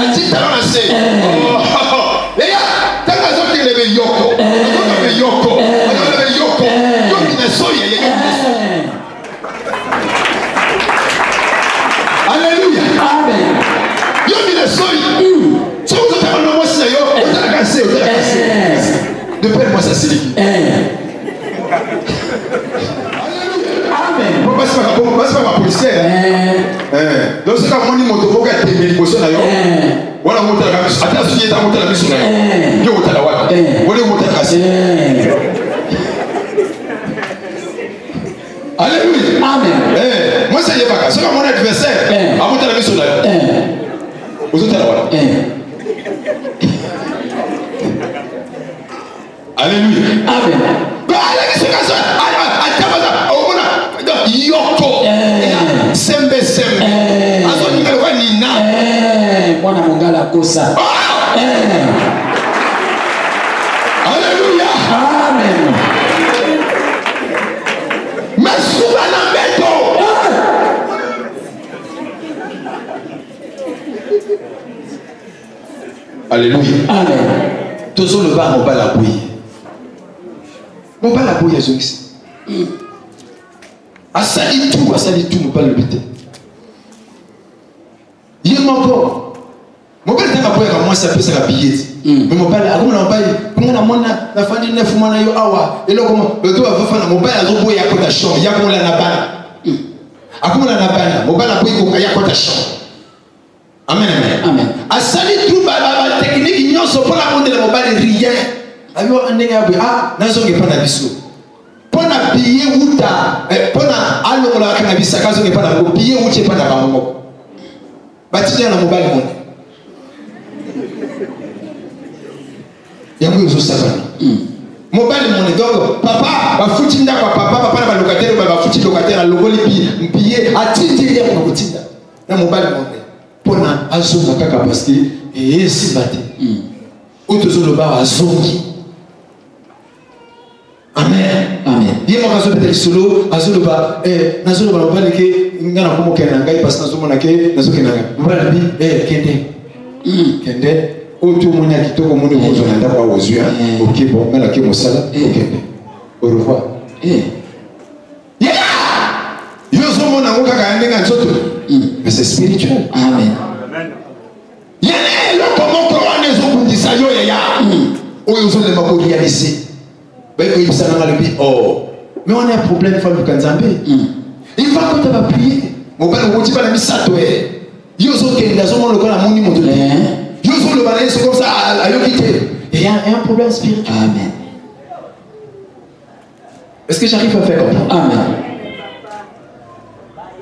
Atita na se. Oh. Les gars, t'as raison que les yoko. Les yoko. Alléluia. Amen. Yo mi soy. Si vous êtes en moi c'est yo, vous allez casser, vous allez casser. De père moi ça c'est. Alléluia. Amen. Pourquoi c'est pas policier? Donc c'est quand on dit moto pour que tu me na yo. Voilà moto la mise. Attention, il est à moto la mise na yo. Yo moto la wa. Voilà moto la casser. Alléluia. Amen. Moi, ça y est pas. C'est comme mon adversaire. À mon la mission là. Vous êtes là. Alléluia. Amen. Yoko. Sembe. Azo numéro 1 nina. Mwana mongala kosa. Alléluia. Amen. Alléluia. Amen. Tous le bas, on va la bouille. On va la bouille à Zoxy. Asali tout, on va le buter. Il est encore. Mon père était à bouille à moi, ça peut se rapiller. Mais mon père, on a baillé. Comment on a la famille neuf mois yo awa. Et là, comment le dos va faire mon père a bouille à côté de chambre. Il y a comment la nabana. A comment la nabana. Mon père a bouille à côté de chambre. Amen. Asali tout la technique n'y a pas la monde de la mobile rien. Ayo andenge abwe nazo ngepa na biso. Pona biye uta pona alo la kana bisaka zo ngepa na biye uche pa na bango. Batija na mobile monde. Yango zo savana. Mobile monde donc papa ba futinda kwa papa na ba locataire ba futi locataire a logoli biye atiti ya ko kutinda. Na mobile monde. Pona azonga kaka parce que et si bate otozo lo ba azongi. Amen. Bien mon raso peut-être solo azolo ba nazolo ba bale ke ngana ko mo kena ngai parce que nazo mona ke nazo kena mbala bi kende oto monya kitoko moni mozo na ndako wozua OK bon ngana ke mosala OK au revoir yo zo mona ngo kaka ndenga nzoto mais c'est spirituel. Amen. Yene lo komo ko ane zo bundisa yo ya oyo zo le mako réaliser Oh, mais on a un problème, il faut le Kanzambe. Il faut que tu vas prier. Mon père, on dit pas la mise à toi. Il y a des gens qui ont la monnaie. Il y a le balai, c'est comme ça, à l'hôpital. Il y a un problème spirituel. Amen. Est-ce que j'arrive à faire comme ça? Amen.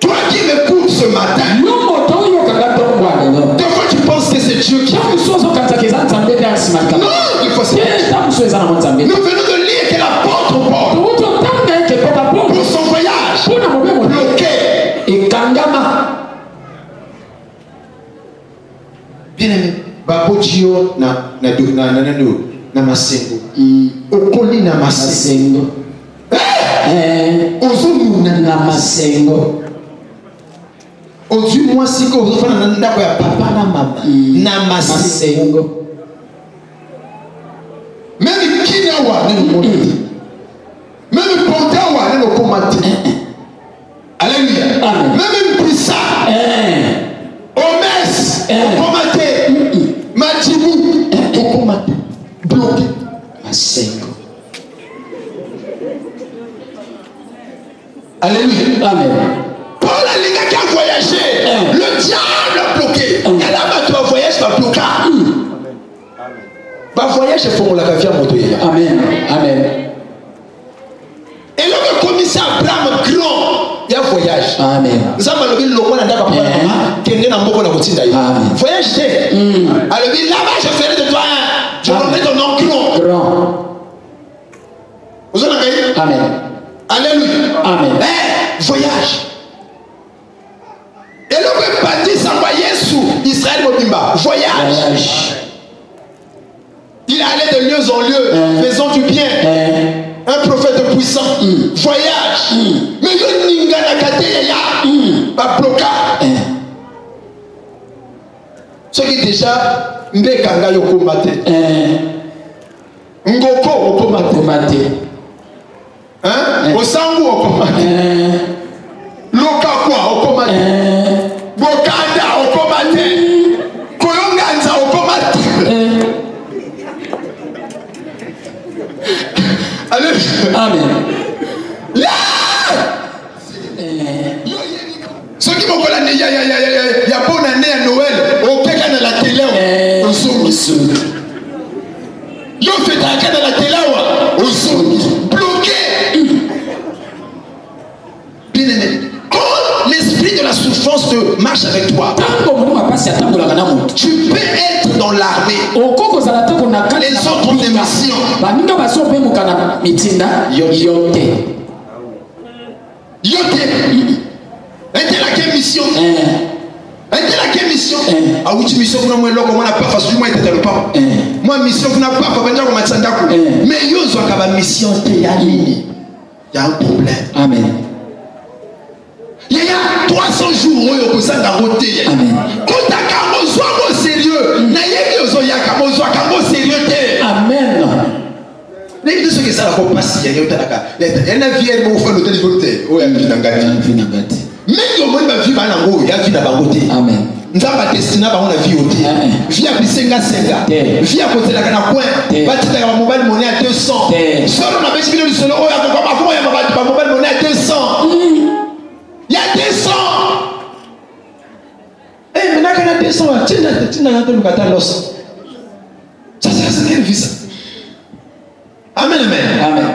Toi qui m'écoutes ce matin, des fois tu penses que c'est Dieu qui fait. Non, il faut se nous venons de lire que l'apôtre Paul, pour son voyage, bloqué. Bien aimé, Babotio na masengo. Okoli na masengo. Ozomuna na masengo. Ozu moi siko ozofana na ndako ya papa na mama na masengo. Même kinawa ne mo. Même pontawa ne ko mate. Alléluia. Même pisa. Omes, okomate. Majibu, okomate. Bloqué. Masengo. Alléluia. Amen. Paul a les gars qui a voyagé. Le diable a bloqué. Et là-bas, tu vas voyager, tu vas bloquer. Va voyage, il faut la café à monter. Amen. Amen. Et là, le commissaire Abraham grand, il y a voyage. Amen. Ça m'a levé le loin dans la qui est né dans beaucoup de routine d'ailleurs. Voyage, alors là-bas, je ferai de toi, je remettrai ton nom grand. Vous en avez? Amen. Alléluia. Amen. Voyage. Et là, on va dire ça va Yesu, Israël Mobimba. Voyage. Il allait de lieu en lieu, faisant du bien. Un prophète puissant. Voyage. Mais il n'y a pas de pas bloqué. Ce qui est déjà Mbekanga Yokomate. Ngoko Okomate. Hein? Osangu Okomate. Lokakwa Okomate. Bokanda Okomate. Koyonganza Okomate. Amen. Ceux qui m'ont dit, il y a bonne année à Noël, au Keka de la télé, au Zoom. Yo fait un cas de la télé, au Zoom. Bloqué. Bien aimé. Quand l'esprit de la souffrance te marche avec toi, tu peux être dans l'armée. Les autres ont des missions. Yote. Était la quelle mission? Était la quelle mission? Ah oui, tu mission pour moi là, comment on n'a pas fait moi était le pas. Moi mission pour n'a pas fait venir comme Matsandaku. Mais yo zo ka ba mission te ya nini? Il y a un problème. Amen. Il y a 300 jours où on s'en a roté. Amen. Quand tu as un sérieux, na yebi ozo ya ka mozo ka sérieux te. Amen. Les deux que ça la passe, il y a utaka. Elle a vie elle m'a offert le téléphone. Oh, elle vit dans gati. Mais au moins ma vie va nango, ya vie na bangote. Amen. Nzamba destina ba on a vie oti. Vie a bisenga senga. Vie a côté la kana coin. Batita ya mobile money à 200. Solo na besi bino solo o ya ko ya ba mobile money à 200. Il y a 200. Eh, maintenant qu'il y a 200, tu n'as pas le catalogue. Ça, c'est quelle vie ça? Amen, amen. Amen.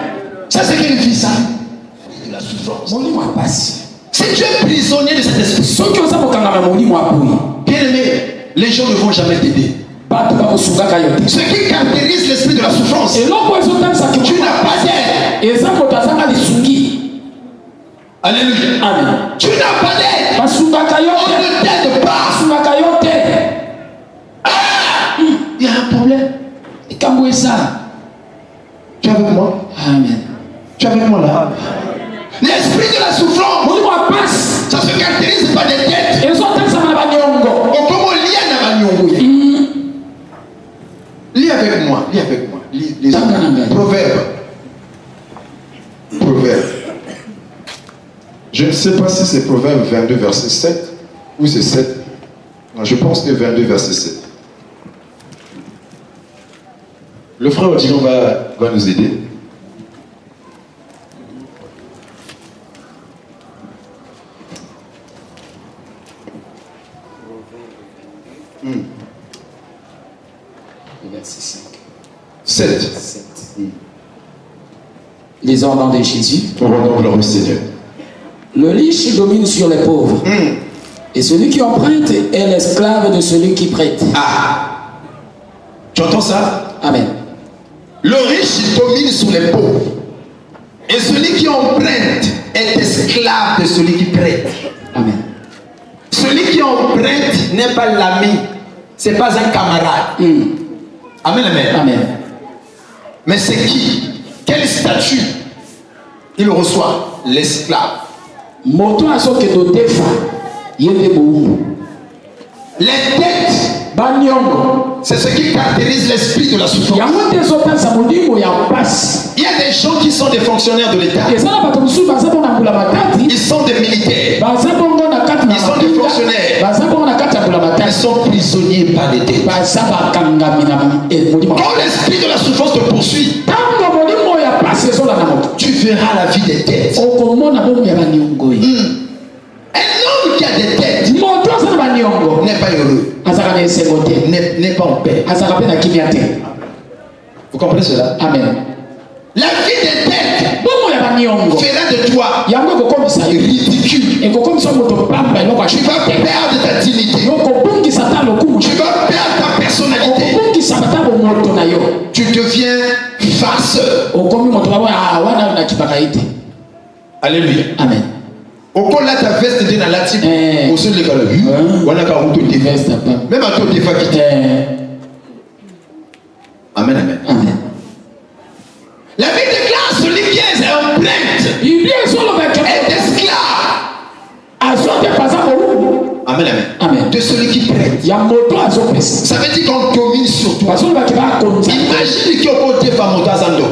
Ça, c'est quelle vie ça? La souffrance. Si tu es prisonnier de cet esprit, bien aimé, les gens ne vont jamais t'aider. Ce qui caractérise l'esprit de la souffrance, tu n'as pas d'aide. Alléluia. Amen. Tu n'as pas d'aide. On ne t'aide pas. Ah, il y a un problème. Et quand vous êtes ça, tu es avec moi? Amen. Tu es avec moi là? L'esprit de la souffrance, ça se caractérise par des têtes. Comment lis avec moi. Lis avec moi. Lis Proverbe. Proverbe. Je ne sais pas si c'est Proverbe 22, verset 7 ou c'est 7. Non, je pense que 22, verset 7. Le frère Odilon va nous aider. Verset 5. 7. Les ordres de Jésus. Pour rendre gloire au Seigneur. Le riche domine sur les pauvres. Et celui qui emprunte est l'esclave de celui qui prête. Ah. Tu entends ça? Amen. Le riche domine sur les pauvres. Et celui qui emprunte est esclave de celui qui prête. Amen. Celui qui emprunte n'est pas l'ami. Ce n'est pas un camarade. Amen, amen. Amen. Mais c'est qui? Quel statut il reçoit? L'esclave. Moto a soke do defa yende bou. Les dettes, c'est ce qui caractérise l'esprit de la souffrance. Il y a des gens qui sont des fonctionnaires de l'État. Ils sont des militaires. Ils sont des fonctionnaires. Ils sont prisonniers par les dettes. Quand l'esprit de la souffrance te poursuit, tu verras la vie des dettes. Un homme qui a des dettes n'est pas heureux, n'est pas en paix. Vous comprenez cela? Amen. La vie des dettes fera de toi ridicule. Tu vas perdre ta dignité. Tu vas perdre ta personnalité. Tu deviens farceur. Alléluia. Amen. Au col là ta veste est dans la type au sol de la vue. Voilà quand on te veste. Même à toi tu vas quitter. Amen, amen. Amen. La vie déclare celui qui est empreinte est esclave. Amen, amen. Amen. De celui qui prête. Ça veut dire qu'on domine sur toi. Imagine qu'il y a côté Famotazando.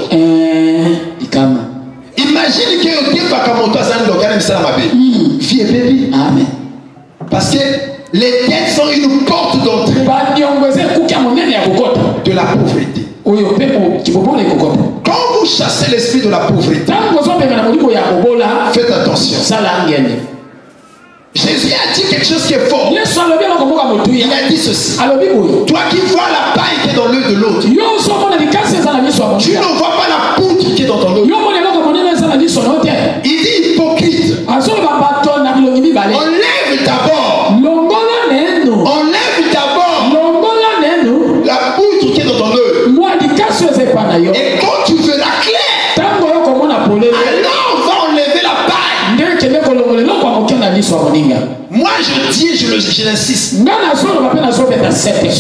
Imagine qu'il y a côté Famotazando. Vie et bébé. Amen. Parce que les dettes sont une porte d'entrée de la pauvreté. Quand vous chassez l'esprit de la pauvreté, faites attention. Jésus a dit quelque chose qui est fort. Il a dit ceci. Toi qui vois la paille qui est dans l'œil de l'autre, tu ne vois pas la poudre qui est dans ton œil. Il dit hypocrite. Enlève d'abord la poudre qui est dans ton œil. Et quand tu verras clair, alors on va enlever la paille. Moi je dis, je l'insiste. Ce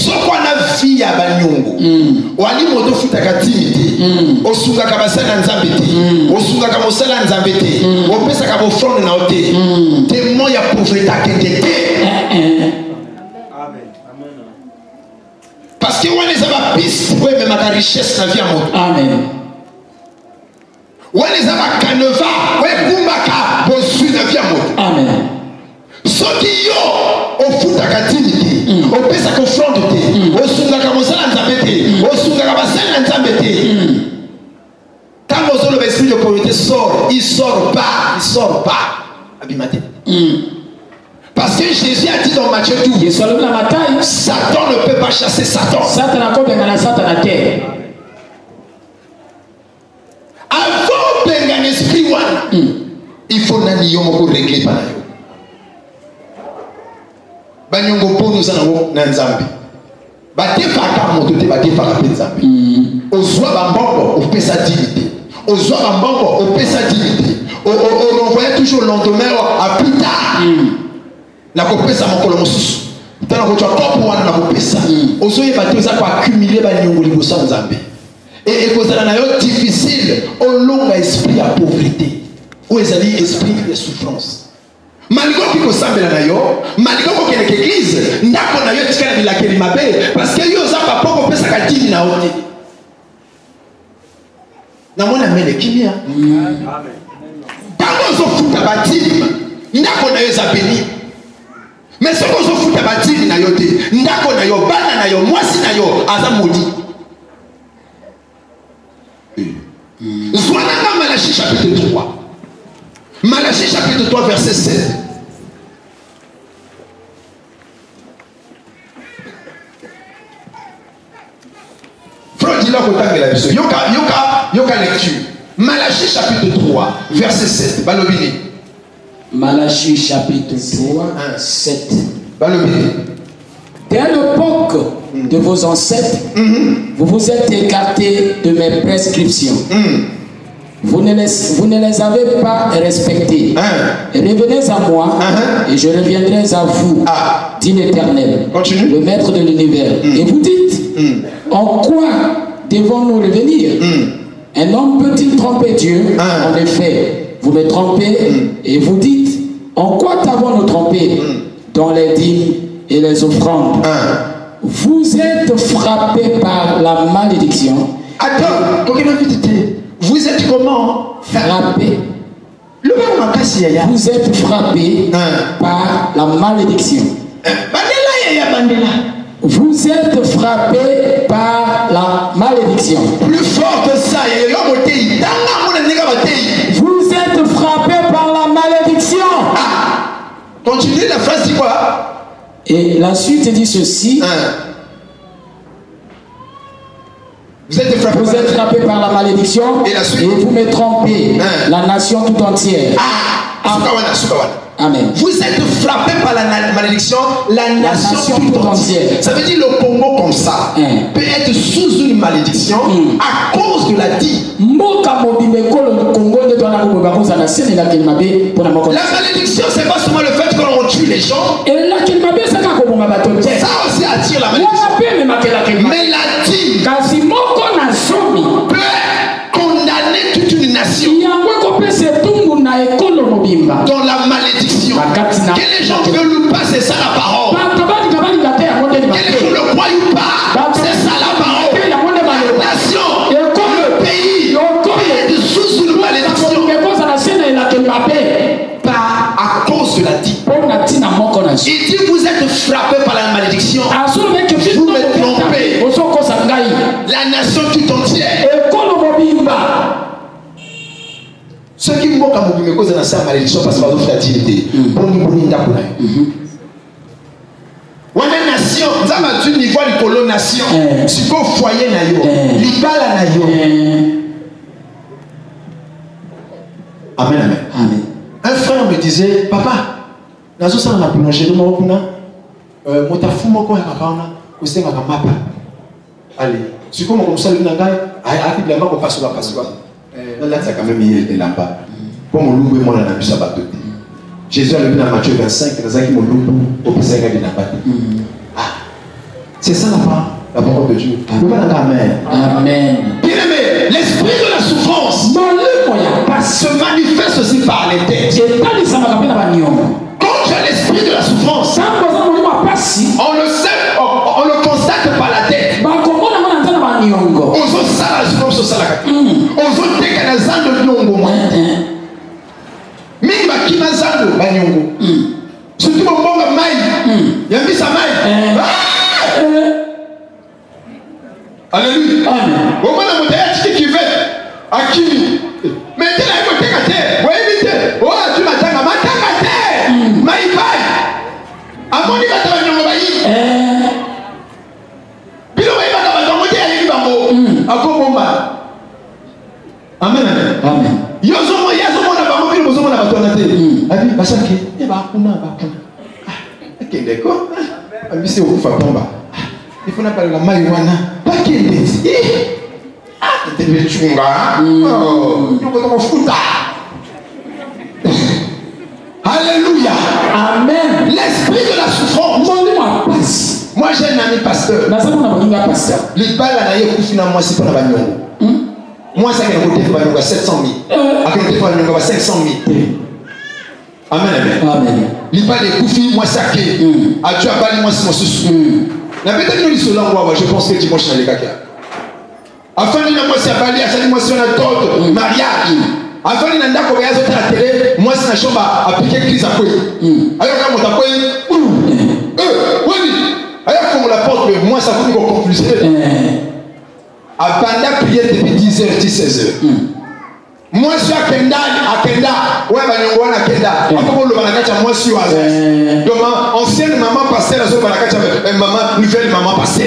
qu'on a vu à Banyongo, wali moto futaka timide, osunga kabasana nzambete, osunga kamosala nzambete, opesa kabofrone na ote, témoin ya pauvreté akendete. Parce que on les a pas piste, ouais même la richesse na vie à moto. Amen. On les a pas caneva, ouais kumbaka, bosu na vie à moto. Amen. Ce qui yo au futaka timide, opesa kofrone te, osunga kamosala nzambete, osunga kabasana nzambete. Quand l'esprit de pauvreté sort, il sort pas. Abimate. Parce que Jésus a dit dans Matthieu 12, Satan ne peut pas chasser Satan. Avant d'engager l'esprit, il faut pour régler par là. Banyongo pour nous en Nzambi. Batefaka motote batefaka Nzambi. Ozwa bambongo au pesa dignité. Ozwa bambongo au pesa dignité. On renvoie toujours le lendemain à plus tard. La kopesa mokolo mosusu. Tana ko twa kopo wana na kopesa. Ozoye batoza ko accumuler ba nyongo liboso Nzambe. Et kozala na yo difficile au long esprit à pauvreté. Ou ezali esprit de souffrance. Malgré que kosambela na yo, malgré que kele église, ndako na yo tikala bilakeli mabe parce que yo za papa ko pesa ka dini na ote. Na mona mele kimia. Amen. Tango zo futa batime, ndako na yo za béni. Mais ce qu'on se fout à bâtir na yote, ndako na yo, bana na yo, mwasi na yo, aza maudit. Zwananga Malachie chapitre 3. Malachie chapitre 3 verset 7. yoka lecture. Malachie chapitre 3, verset 7. Balobini. Malachie chapitre 3, 7. Balobini. Dès l'époque de vos ancêtres, vous vous êtes écartés de mes prescriptions. Vous ne les avez pas respectées. Revenez à moi et je reviendrai à vous, dit l'Éternel, le Maître de l'univers. Et vous dites, en quoi devons-nous revenir? Un homme peut-il tromper Dieu? En effet, vous me trompez et vous dites, en quoi t'avons-nous trompé? Dans les dîmes et les offrandes. Vous êtes frappés par la malédiction. Attends, vous êtes comment? Frappés. Vous êtes frappés par la malédiction. Vous êtes frappés par la malédiction. Plus fort que ça, vous êtes frappés par la malédiction. Continuez la phrase, dit quoi? Et la suite dit ceci. Vous êtes frappés par la malédiction et vous me trompez, la nation tout entière. Amen. Vous êtes frappés par la malédiction, la nation tout entière. Ça veut dire le Congo comme ça peut être sous une malédiction à cause de la dîme. La malédiction, c'est pas seulement le fait qu'on tue les gens. Ça aussi attire la malédiction. Mais la dîme peut condamner toute une nation dans la malédiction. Que les gens veulent ou pas, c'est ça la parole. Que les gens le croient ou pas, c'est ça la parole. La nation, le pays est sous une malédiction. Pas à cause de la dîme. Il dit vous êtes frappés par la malédiction. Vous me trompez. La nation tout entière. Ceux qui moquent à Mobimé cause de la malédiction parce que vous avez dit la nation, nous avons du niveau de colo nation. Si vous foyer nayo, libala nayo. Amen, amen. Amen. Un frère me disait, papa, nous sommes dans la plongée de mon puna. Motafu moko ya papa on a mapa. Allez, si comme ça le nangai, a dit la mako passe pas. Là, ça quand même il est là-bas. Pour mon loup, moi, on a vu ça battre. Jésus a levé dans Matthieu 25, il a dit mon loup, au passé, il a battu. C'est ça la parole de Dieu. Amen. Amen. Bien-aimé, l'esprit de la souffrance se manifeste aussi par les têtes. Quand tu as l'esprit de la souffrance, on le sait, on le constate par la tête. Ozo sala comme ça sala. Ozo teka na zando nyongo moi. Mingi bakima zando banyongo. Surtout bonga mai. Yambi sa mai. Alléluia. Amen. Bon na motaya tiki qui fait akimi. Mais tu l'as écouté kate. Ouais vite. Oh tu m'attends matanga te. Mai bai. Amoni bata banyongo bayi. Bilo mai bata banyongo te ali bango. Akobomba. Amen. Amen. Yozomo na bango bilo bozomo na bato na te. Abi basaki e ba kuna. Ah, kende ko. Abi se okufa tomba. Il faut pas la marijuana. Pas qu'il dit. Ah, tu es chunga. Oh, tu vas foutre. Alléluia. Amen. L'esprit de la souffrance. Moi j'ai un ami pasteur. Le bal a naïe koufina moi c'est pas la bagnon. Moi ça qui a côté bagnon 700 000. À côté bagnon 500 000. Amen amen. Le bal est koufi moi ça qui. A Dieu a bali moi c'est mon sous. La bête de l'islam, je pense que dimanche dans les caca. Afin de moi c'est bali, afin de moi c'est un autre mariage. Afin de nanda ko yazo ta télé, moi c'est na chambre à piquer crise à quoi. Alors quand on t'appelle oui. Alors comme la porte mais moi ça fait qu'on conclusion. Abanda prier depuis 10h 16h. Moi je suis à Kenda, ouais bah na Kenda. Comment le banakacha moi je suis à demain ancienne maman pasteur azo banakacha maman nouvelle maman pasteur.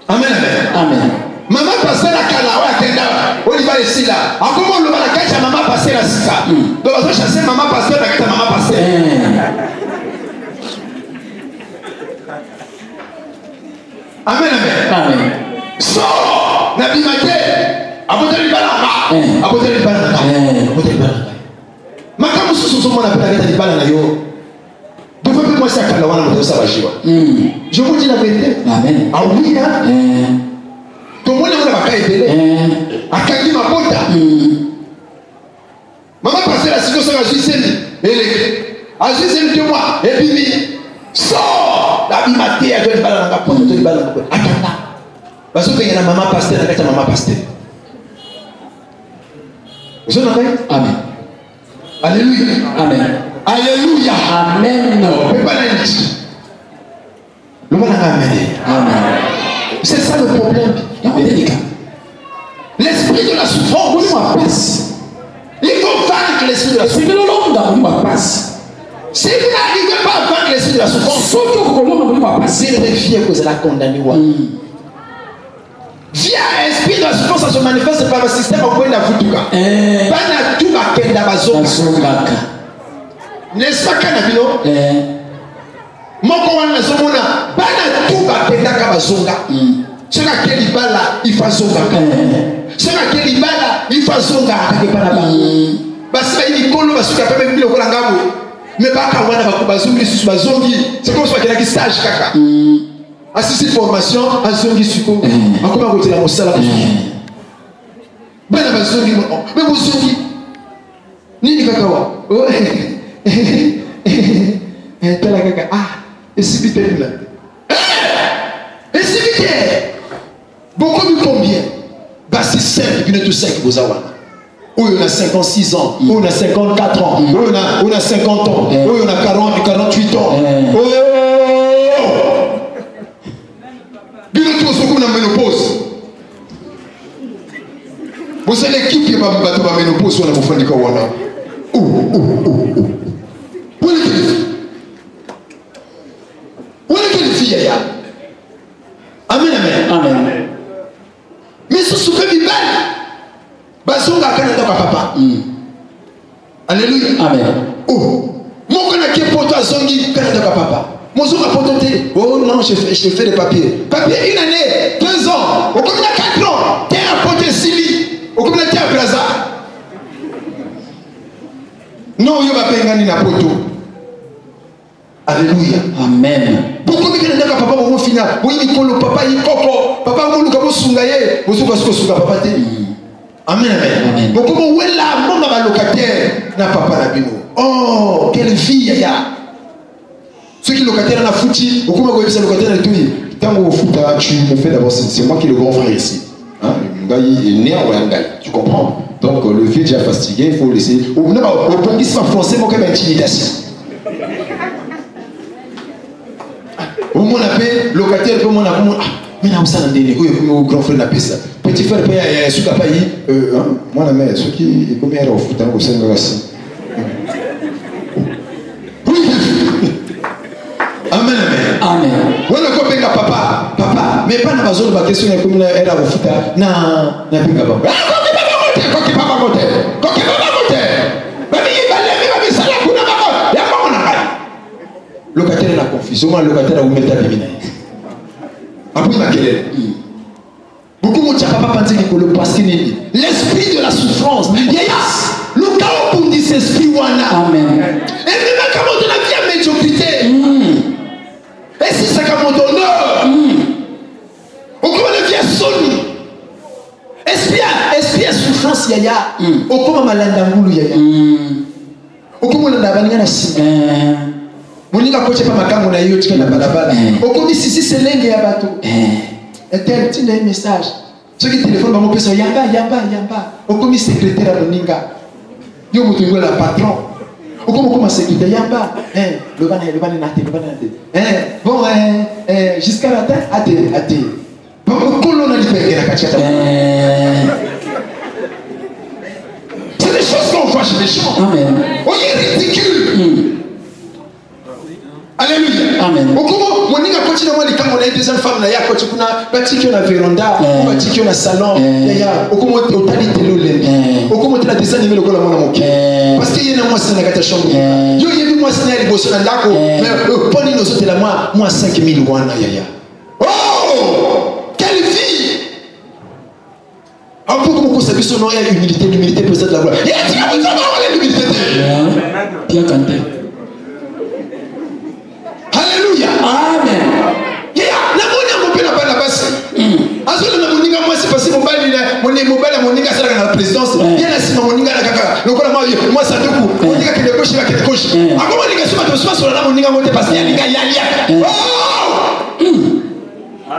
Amen, amen. Amen. Maman pasteur la kalawa kenda on va ici là. Encore le bala kacha maman pasteur la sika. Donc on va chasser maman pasteur avec ta maman pasteur. Amen, amen. Amen. So, nabi mate. Aboteli bala. Aboteli bala. Aboteli bala. Makamu susu mona pela keta bala na yo. Depuis moi ça kalawa na ça va jiwa. Je vous dis la vérité. Amen. Ah oui hein. Tout le monde va pas aider. A kangi mapota. Maman passait la situation à Gisèle. À Gisèle de moi. Et puis, sort. La vie m'a dit, elle doit aller dans la porte. Elle doit aller dans la porte. Attends. Parce que il y a maman pasteur, elle a maman pasteur. Vous entendez? Amen. Alléluia. Amen. Alléluia. Amen. On ne peut pas l'aider. Le monde a amené. Amen. C'est ça le problème. L'esprit de la souffrance. Il faut vaincre l'esprit de la souffrance. Si vous n'arrivez pas à vaincre l'esprit de la souffrance, c'est le défi que vous allez condamner. Via l'esprit de la souffrance, ça se manifeste par le système au point d'Afrique. N'est-ce pas Canabino? Moko wana zomona bana tu bakenda ka bazonga seka kelibala ifazonga seka kelibala ifazonga ka bana ba basi ba ni kolo basuka pe mbilo kola ngabo me baka wana bakubazongi susu bazongi c'est comme ça qu'il y a stage kaka assisté formation azongi suko akoma kotela mosala bana bazongi me bozongi nini kaka wa tela kaka et si vite là. Et si vite. Beaucoup de combien? Bah c'est simple, il y a tout ça qui vous a. Où on a 56 ans, où on a 54 ans, où on a 50 ans, où on a 40 et 48 ans. Bien tout ce qu'on a ménopause. Vous savez l'équipe qui va me battre ma ménopause sur la bouffe du Kawana. Amen, amen. Amen. Mais ce souffle du bel. Bazonga Canada papa. Alléluia. Amen. Oh. Mon gars qui est pour toi zongi Canada papa. Mon zonga pototé. Oh non, j'ai fait des papiers. Papier une année, 2 ans. Au combien 4 ans. T'es à Poté Sili. Au combien t'es à Plaza. Non, il va payer na poto. Alléluia. Amen. Beaucoup de gens papa vont finir. Oui, il colle papa, il coco. Papa vont nous comme sungaye. Vous souhaitez ce que sunga papa te. Amen, amen. Beaucoup de gens là, mon ma locataire n'a papa na bino. Oh, quelle vie yaya. Ceux qui locataire na fouti, beaucoup de gens locataire na tout. Tant au foot, tu me fais d'abord, c'est moi qui est le grand frère ici. Hein, Ngaï est né en Ngaï. Tu comprends? Donc le vieux déjà fatigué, il faut laisser. Au bondissement français, moi, comme intimidation. Au moins, on appelle locataire, comme on a mais là, on s'en a donné. Oui, mon grand frère n'a pas ça. Petit frère, il y a ce qu'il a moi, la mère, ceux qui est comme il y a au foot, au Sénégal aussi. Amen, amen. Amen. Voilà quoi, benga papa. Papa, mais pas dans la zone de la question, il y a comme il y a au foot. Non, il y a benga papa. Quoi qui papa côté? Quoi qui papa côté? Locataire est la confusion, moi locataire a où mettre la bimine. Après ma quelle beaucoup de gens papa pensent que le parce que l'esprit de la souffrance, le chaos pour dire cet esprit wana. Amen. Et même quand on a vie à médiocrité. Et si ça comme on honneur. On commence à vie à sonner. Esprit à souffrance yaya. On commence à malandangulu yaya. On commence à baniya na si. Monika koche pa makambo na hiyo tika na balabala. Okomi sisi selenge ya bato. Etel tina un message. Ceux qui téléphone ba mo pesa yamba. Okomi secrétaire moninga. Yo mutu ngo la patron. Okomi koma secrétaire yamba. Le bana nate. Bon jusqu'à la tête ate. Bon kolo na libéré la kachata. C'est des choses qu'on voit chez les gens. Amen. On est ridicule. Alléluia. Amen. Comment moninga continue moi les camps on a deuxième femme là ya continue kuna batiki na véranda ou batiki na salon ya comment otali telo lembi comment tu la descendre niveau le kola mona moki parce que yena moi c'est na kata chambre yo yebi moi c'est na liboso na ndako mais poni no sote la moi 5000 wana ya oh quelle vie un peu comme ça biso non ya humilité précède la gloire ya tu vas voir l'humilité Pierre Kanté. Alléluia. Amen. Yeah, na moni mo pela bana basi. Azole na moninga moi c'est passé mobile na mobile moninga sala na présidence. Yena sima moninga na kaka. Lokola moi ça te coup. Moninga kile gauche la kile gauche. Akoma moninga sima to sima na moninga mote parce que yalinga yalia. Oh!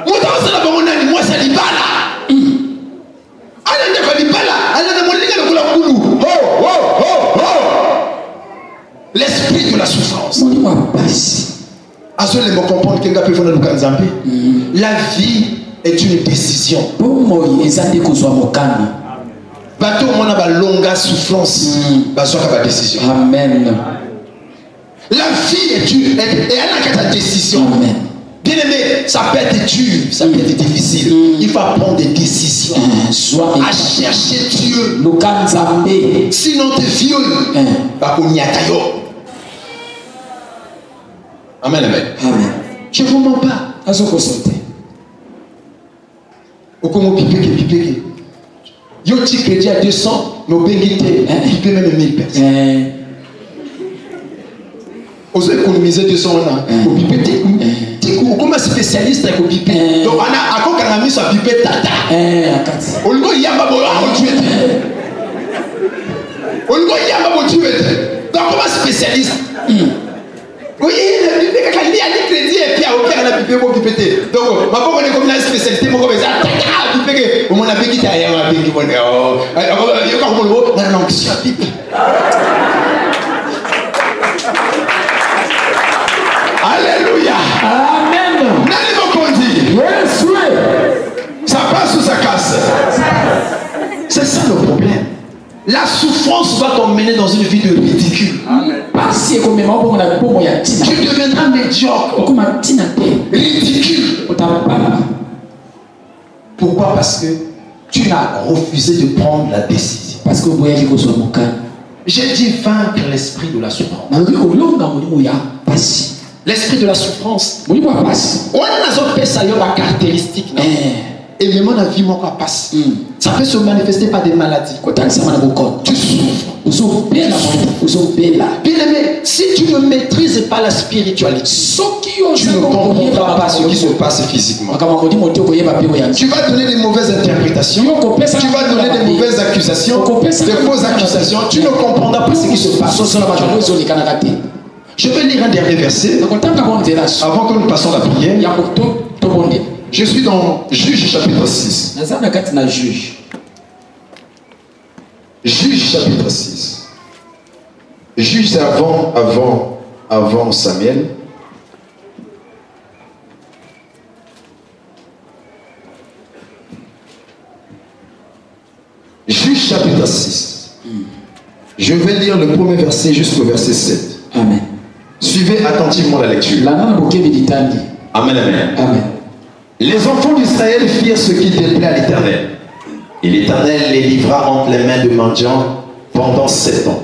Muta wasala bango nani moi ça libala. Ala ndeko libala, ala na moninga lokola kulu. Oh! L'esprit de la souffrance. Azole me comprendre que ngape fona lukanzambe. La vie est une décision. Bato mona ba longa souffrance. Bazoka ba décision. Amen. La vie est une et elle a ta décision. Amen. Bien aimé, ça peut être dur, ça peut être difficile. Il faut prendre des décisions. À chercher Dieu. Sinon tu violes. Bakonyatayo. Amen, amen. Amen. Je ne vous mens pas. Okomo pipeke. Yo ti crédit à 200, mais au bengité, pipé même 1000 personnes. Vous économisez 200 on a. Au pipé, comme un spécialiste avec au pipé. Donc on a à quoi qu'on a mis sur pipé tata. On le voit yamba bola on tue. On le voit yamba bola tue. Donc comme un spécialiste. Oui, il a dit crédit et puis on a pipé pour pipeter. Donc, ma pauvre, on est comme une spécialité pour faire ça. Pipé, on a pipé qui a un pipé. Non, je suis un pipé. Alléluia. Amen. Ça passe ou ça casse? C'est ça le problème. La souffrance va t'emmener dans une vie de ridicule. Tu deviendras médiocre. Ridicule. Pourquoi? Parce que tu as refusé de prendre la décision. J'ai dit vaincre l'esprit de la souffrance. L'esprit de la souffrance. On a des caractéristiques. Et même la vie passe. Ça peut se manifester par des maladies. Tu souffres. Bien aimé, si tu ne maîtrises pas la spiritualité, tu ne comprendras pas ce qui se passe physiquement. Tu vas donner des mauvaises interprétations. Tu vas donner des mauvaises accusations, des fausses accusations. Tu ne comprendras pas ce qui se passe. Je vais lire un dernier verset avant que nous passions la prière. Je suis dans Juge chapitre 6. Juge chapitre 6. Juge c'est avant Samuel. Juge chapitre 6. Je vais lire le premier verset jusqu'au verset 7. Amen. Suivez attentivement la lecture. Amen, amen. Amen. Les enfants d'Israël firent ce qui déplaît à l'Éternel. Et l'Éternel les livra entre les mains de Midian pendant 7 ans.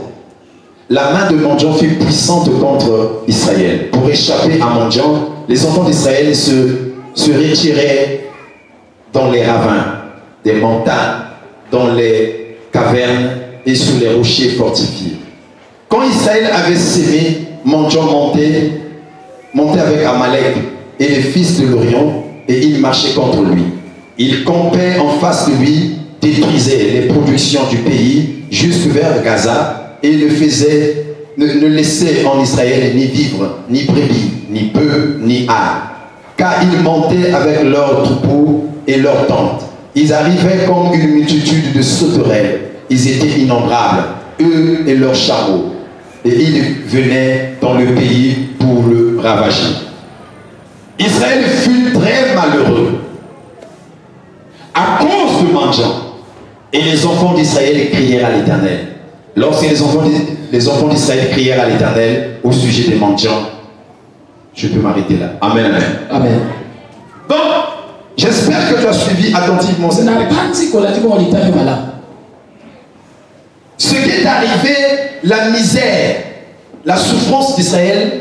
La main de Midian fut puissante contre Israël. Pour échapper à Midian, les enfants d'Israël se retiraient dans les ravins, des montagnes, dans les cavernes et sur les rochers fortifiés. Quand Israël avait sémé, Midian montait avec Amalek et les fils de l'Orient, et il marchait contre lui. Il campait en face de lui, détruisait les productions du pays jusque vers Gaza et ne laissait en Israël ni vivre, ni brebis, ni bœufs, ni ânes. Car ils montaient avec leurs troupeaux et leurs tentes. Ils arrivaient comme une multitude de sauterelles. Ils étaient innombrables, eux et leurs chameaux. Et ils venaient dans le pays pour le ravager. Israël fut très malheureux à cause de Midian. Et les enfants d'Israël crièrent à l'Éternel. Lorsque les enfants d'Israël crièrent à l'Éternel au sujet de Midian, Je peux m'arrêter là. Amen, amen. Amen. Donc, j'espère que tu as suivi attentivement cette lecture. Ce qui est arrivé, la misère, la souffrance d'Israël,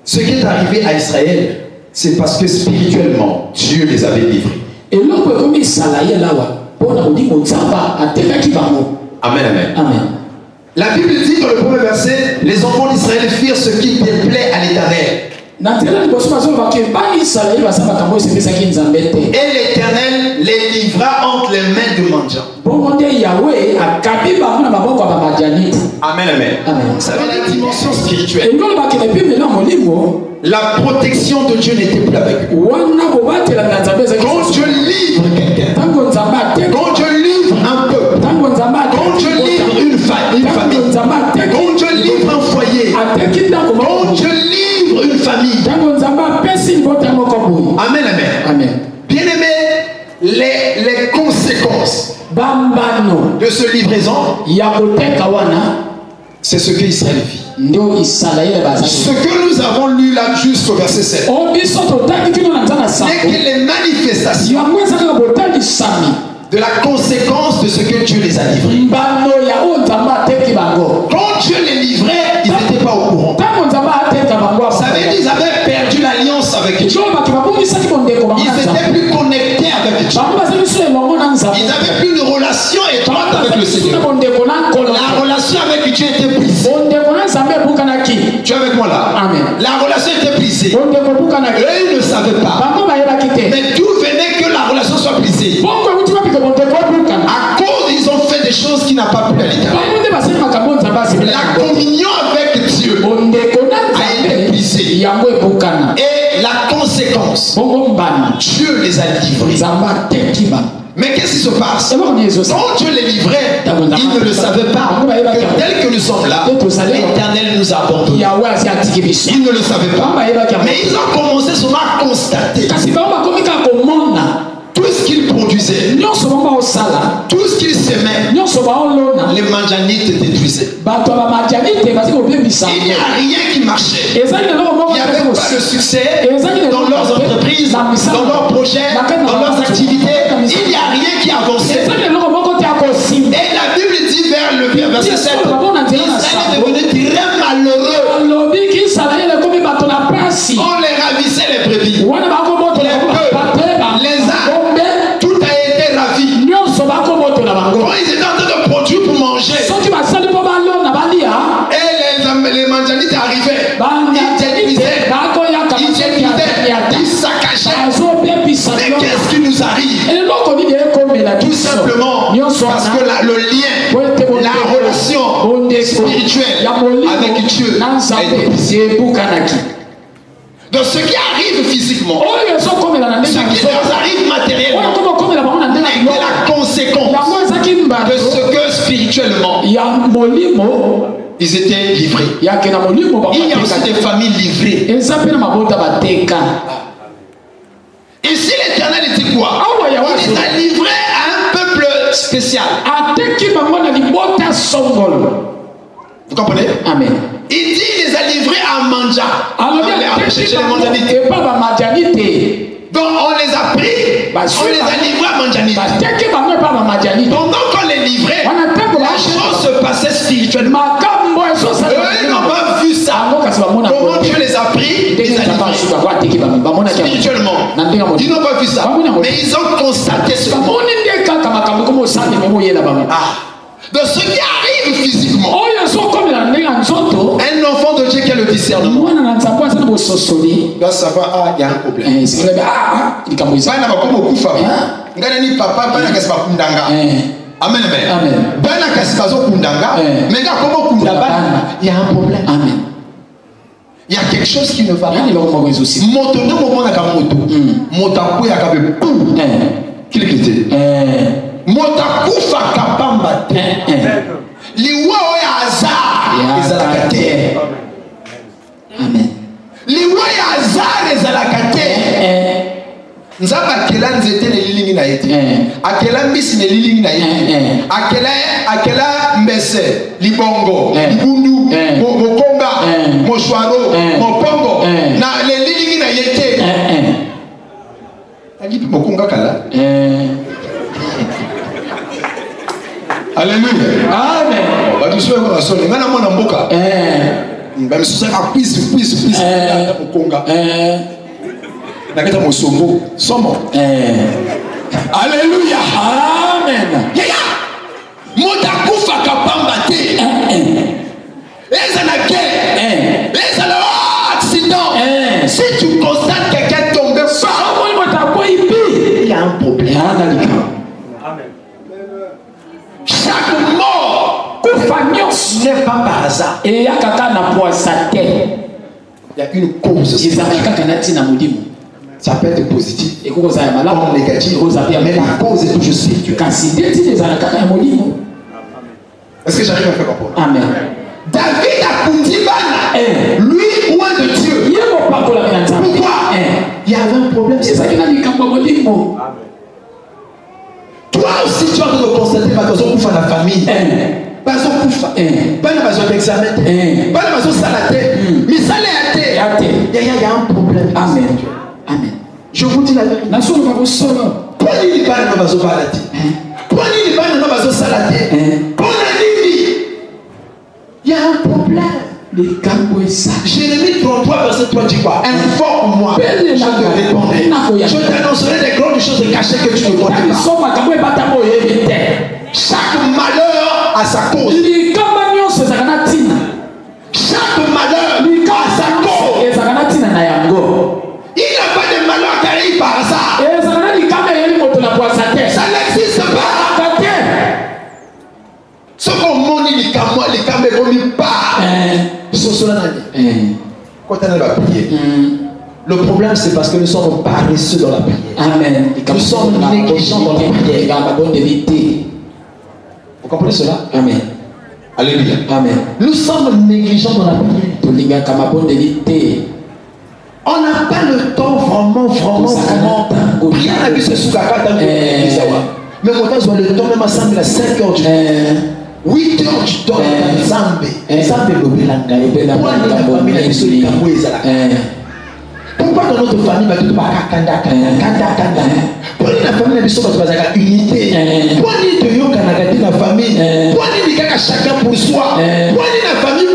ce qui est arrivé à Israël, c'est parce que spirituellement, Dieu les avait livrés. Amen, amen. Amen. La Bible dit dans le premier verset, les enfants d'Israël firent ce qui déplaît à l'Éternel. Et l'Éternel les livra entre les mains de mendiants. Amen, amen. Ça veut dire la dimension spirituelle. La protection de Dieu n'était plus avec eux. Quand Dieu livre quelqu'un, quand Dieu livre un peuple, quand Dieu livre une famille, quand Dieu livre un foyer, quand Dieu livre une famille. Amen, amen. Amen. Bien aimé, les conséquences de ce livraison, c'est ce que Israël vit. Ce que nous avons lu là jusqu'au verset 7, c'est que les manifestations de la conséquence de ce que Dieu les a livrés. Quand Dieu les livrait, ils n'étaient pas au courant. Ça veut dire qu'ils avaient perdu l'alliance avec Dieu. Ils n'étaient plus connectés avec Dieu. Ils n'avaient plus une relation étroite avec le Seigneur. La relation avec Dieu était brisée. Tu es avec moi là? Amen. La relation était brisée. Eux, ils ne savaient pas. Mais d'où venait que la relation soit brisée? À cause, ils ont fait des choses qui n'ont pas plu à l'Éternel. La communion avec Dieu a été brisée. Et la conséquence, Dieu les a livrés. Mais qu'est-ce qui se passe? Quand Dieu les livrait, ils ne le savaient pas. Que tel que nous sommes là, l'Éternel nous a abandonnés. Ils ne le savaient pas. Mais ils ont commencé seulement à constater tout ce qu'ils produisaient, tout ce qu'ils semaient, les Manjanites détruisaient. Il n'y a rien qui marchait. Il n'y avait pas de succès dans leurs entreprises, dans leurs projets, dans leurs activités. Il n'y a rien qui avançait. Et la Bible dit vers le verset 7, Israël est devenu très malheureux. On les ravissait les brebis, les bœufs, les ânes, tout a été ravi. Quand ils étaient en train de produire pour manger, et les Manjanites arrivaient, ils détruisaient, ils saccageaient. Mais qu'est-ce qui nous arrive? Tout simplement parce que le lien, la relation spirituelle avec Dieu a été brisée. Donc ce qui arrive physiquement, ce qui leur arrive matériellement, n'est que la conséquence de ce que spirituellement ils étaient livrés. Il y a aussi des familles livrées. Ici l'Éternel était quoi? Il les a livrés à un peuple spécial. Vous comprenez? Amen. Il dit il les a livrés à Manja. Donc on les a pris, on les a livrés à Manjanite. Pendant qu'on les livrait, la chose se passait spirituellement. Eux n'ont pas vu ça. Comment Dieu les a pris, les a livrés spirituellement. Ils n'ont pas vu ça. Mais ils ont constaté ce moment. De ce qui arrive physiquement, un enfant de Dieu qui a le discernement doit savoir, ah, il y a un problème. Amen, amen. Il y a un problème. Il y a quelque chose qui ne va pas. Motakufa kapamba liwa ya azar ezalaka te. Amen. Liwa ya azar ezalaka te. Nzaba akela nzete na lilingi na yete. Akela mbisi na lilingi na yete. Akela mbese libongo libundu mokonga moshwaro mopongo na leli basole ngana mwana mboka ba ça a plus na mukonga na kata mosombo somo alléluia amen yaya mota kufa kapamba te eza na guerre eza na accident si tu constates quelqu'un tomber il y a un problème amen chaque mort n'est pas par hasard. Et il y a une cause. Ça peut être positif ou négatif, mais la cause est toujours spirituelle. Est-ce que j'arrive à faire comprendre? Amen. David a Koundibana, lui, loin de Dieu. Pourquoi? Il y avait un problème. C'est ça qu'il a dit. Toi aussi, tu as de constater que tu as la famille. Pas de koufa. Pas de d'examen. Pas de salaté. Mais ça l'est à terre. Il y a un problème. Amen. Amen. Je vous dis la vérité. Prenez les balles dans la balade. Prenez les balles dans la salaté. Il y a un problème. Jérémie 33, verset 3 dit quoi? Informe-moi. Je te répondrai. Je t'annoncerai des grandes choses cachées que tu ne connais pas. Chaque malheur a sa cause. Chaque malheur a sa cause. Il n'y a pas de malheur qui arrive par hasard. Ça n'existe pas. Ce qu'on monte, les caméras pas. Quand on va prier, le problème c'est parce que nous sommes paresseux dans la prière. Amen. Nous sommes négligents dans la prière. Vous comprenez cela? Amen. Alléluia. Amen. Nous sommes négligents dans la prière. On n'a pas le temps vraiment. Prier la vie c'est sous la carte. Mais mon temps, on a le temps même ensemble à 5 heures du 8 heures du temps. Pourquoi dans notre famille, pourquoi la famille a unité? Pourquoi la famille? Pourquoi chacun pour soi? Pourquoi la famille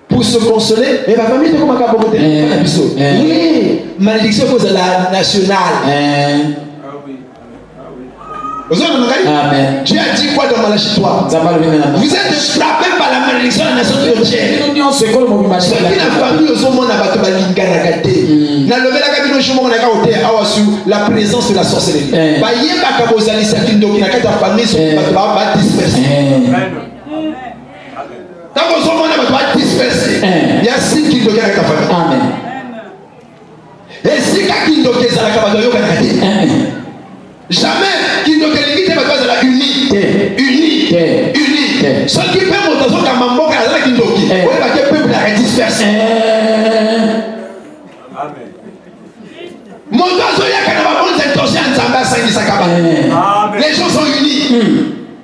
pour se consoler? Mais la famille est comme un oui, malédiction cause la nationale. Amen. Dieu a dit quoi dans Malachie 3? Vous êtes frappés par la malédiction de la nation entière. Ce qui la famille au monde n'a pas la présence de la sorcellerie. Quand vous avez dispersé, il y a 6 qui doivent avec ta famille. Amen. Et si quelqu'un doit jamais qui doit limiter ma base à la unité. Ce qui peut monter son camambo à la kindoki. On va que peuple a dispersé. Amen. Mon oiseau y a qu'à la bonne intention en Zamba Saint-Isakaba. Les gens sont unis.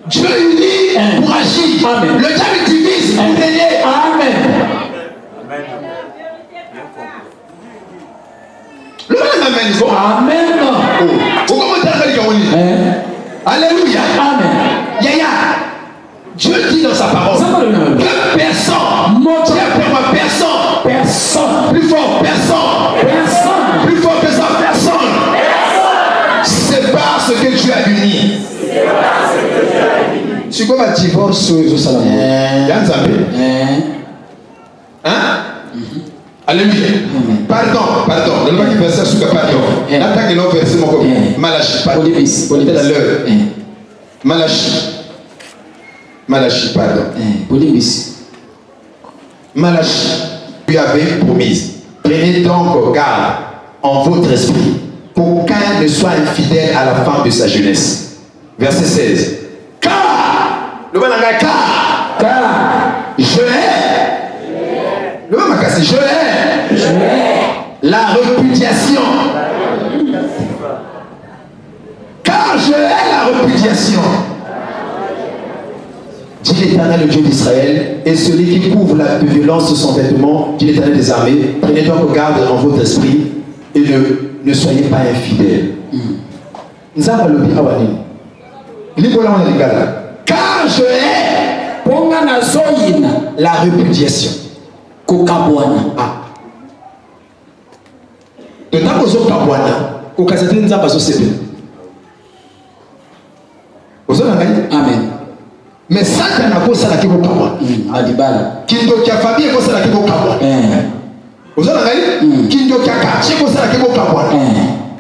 Dieu unit pour agir. Amen. Le diable divise pour régner. Amen. Amen. Alléluia. Amen. Yaya. Dieu dit dans sa parole que personne, personne, plus fort, personne, plus fort que ça, personne, c'est parce que Dieu a uni. C'est comme un divorce au salon. Hein? Alléluia. Pardon. Ne pas qu'il verset sous le pardon. N'attends que l'on verset mon copain. Malachie. Peut-être à l'heure. Malachie, pardon. Malachie lui avait promis. Prenez donc garde en votre esprit qu'aucun ne soit infidèle à la femme de sa jeunesse. Verset 16. Car je hais. Le même cassé, je hais la répudiation. Car je hais la répudiation. Dit l'Éternel, le Dieu d'Israël, et celui qui couvre la violence de son vêtement, dit l'Éternel des armées, prenez donc garde en votre esprit et ne soyez pas infidèles. Nous avons le Car je hais la répudiation. Ah. De temps que vous Amen. mais Satan a posé la kibo kabwa. Kindo kia famille posé la kibo kabwa. Vous avez kindo kia quartier posé la kibo kabwa.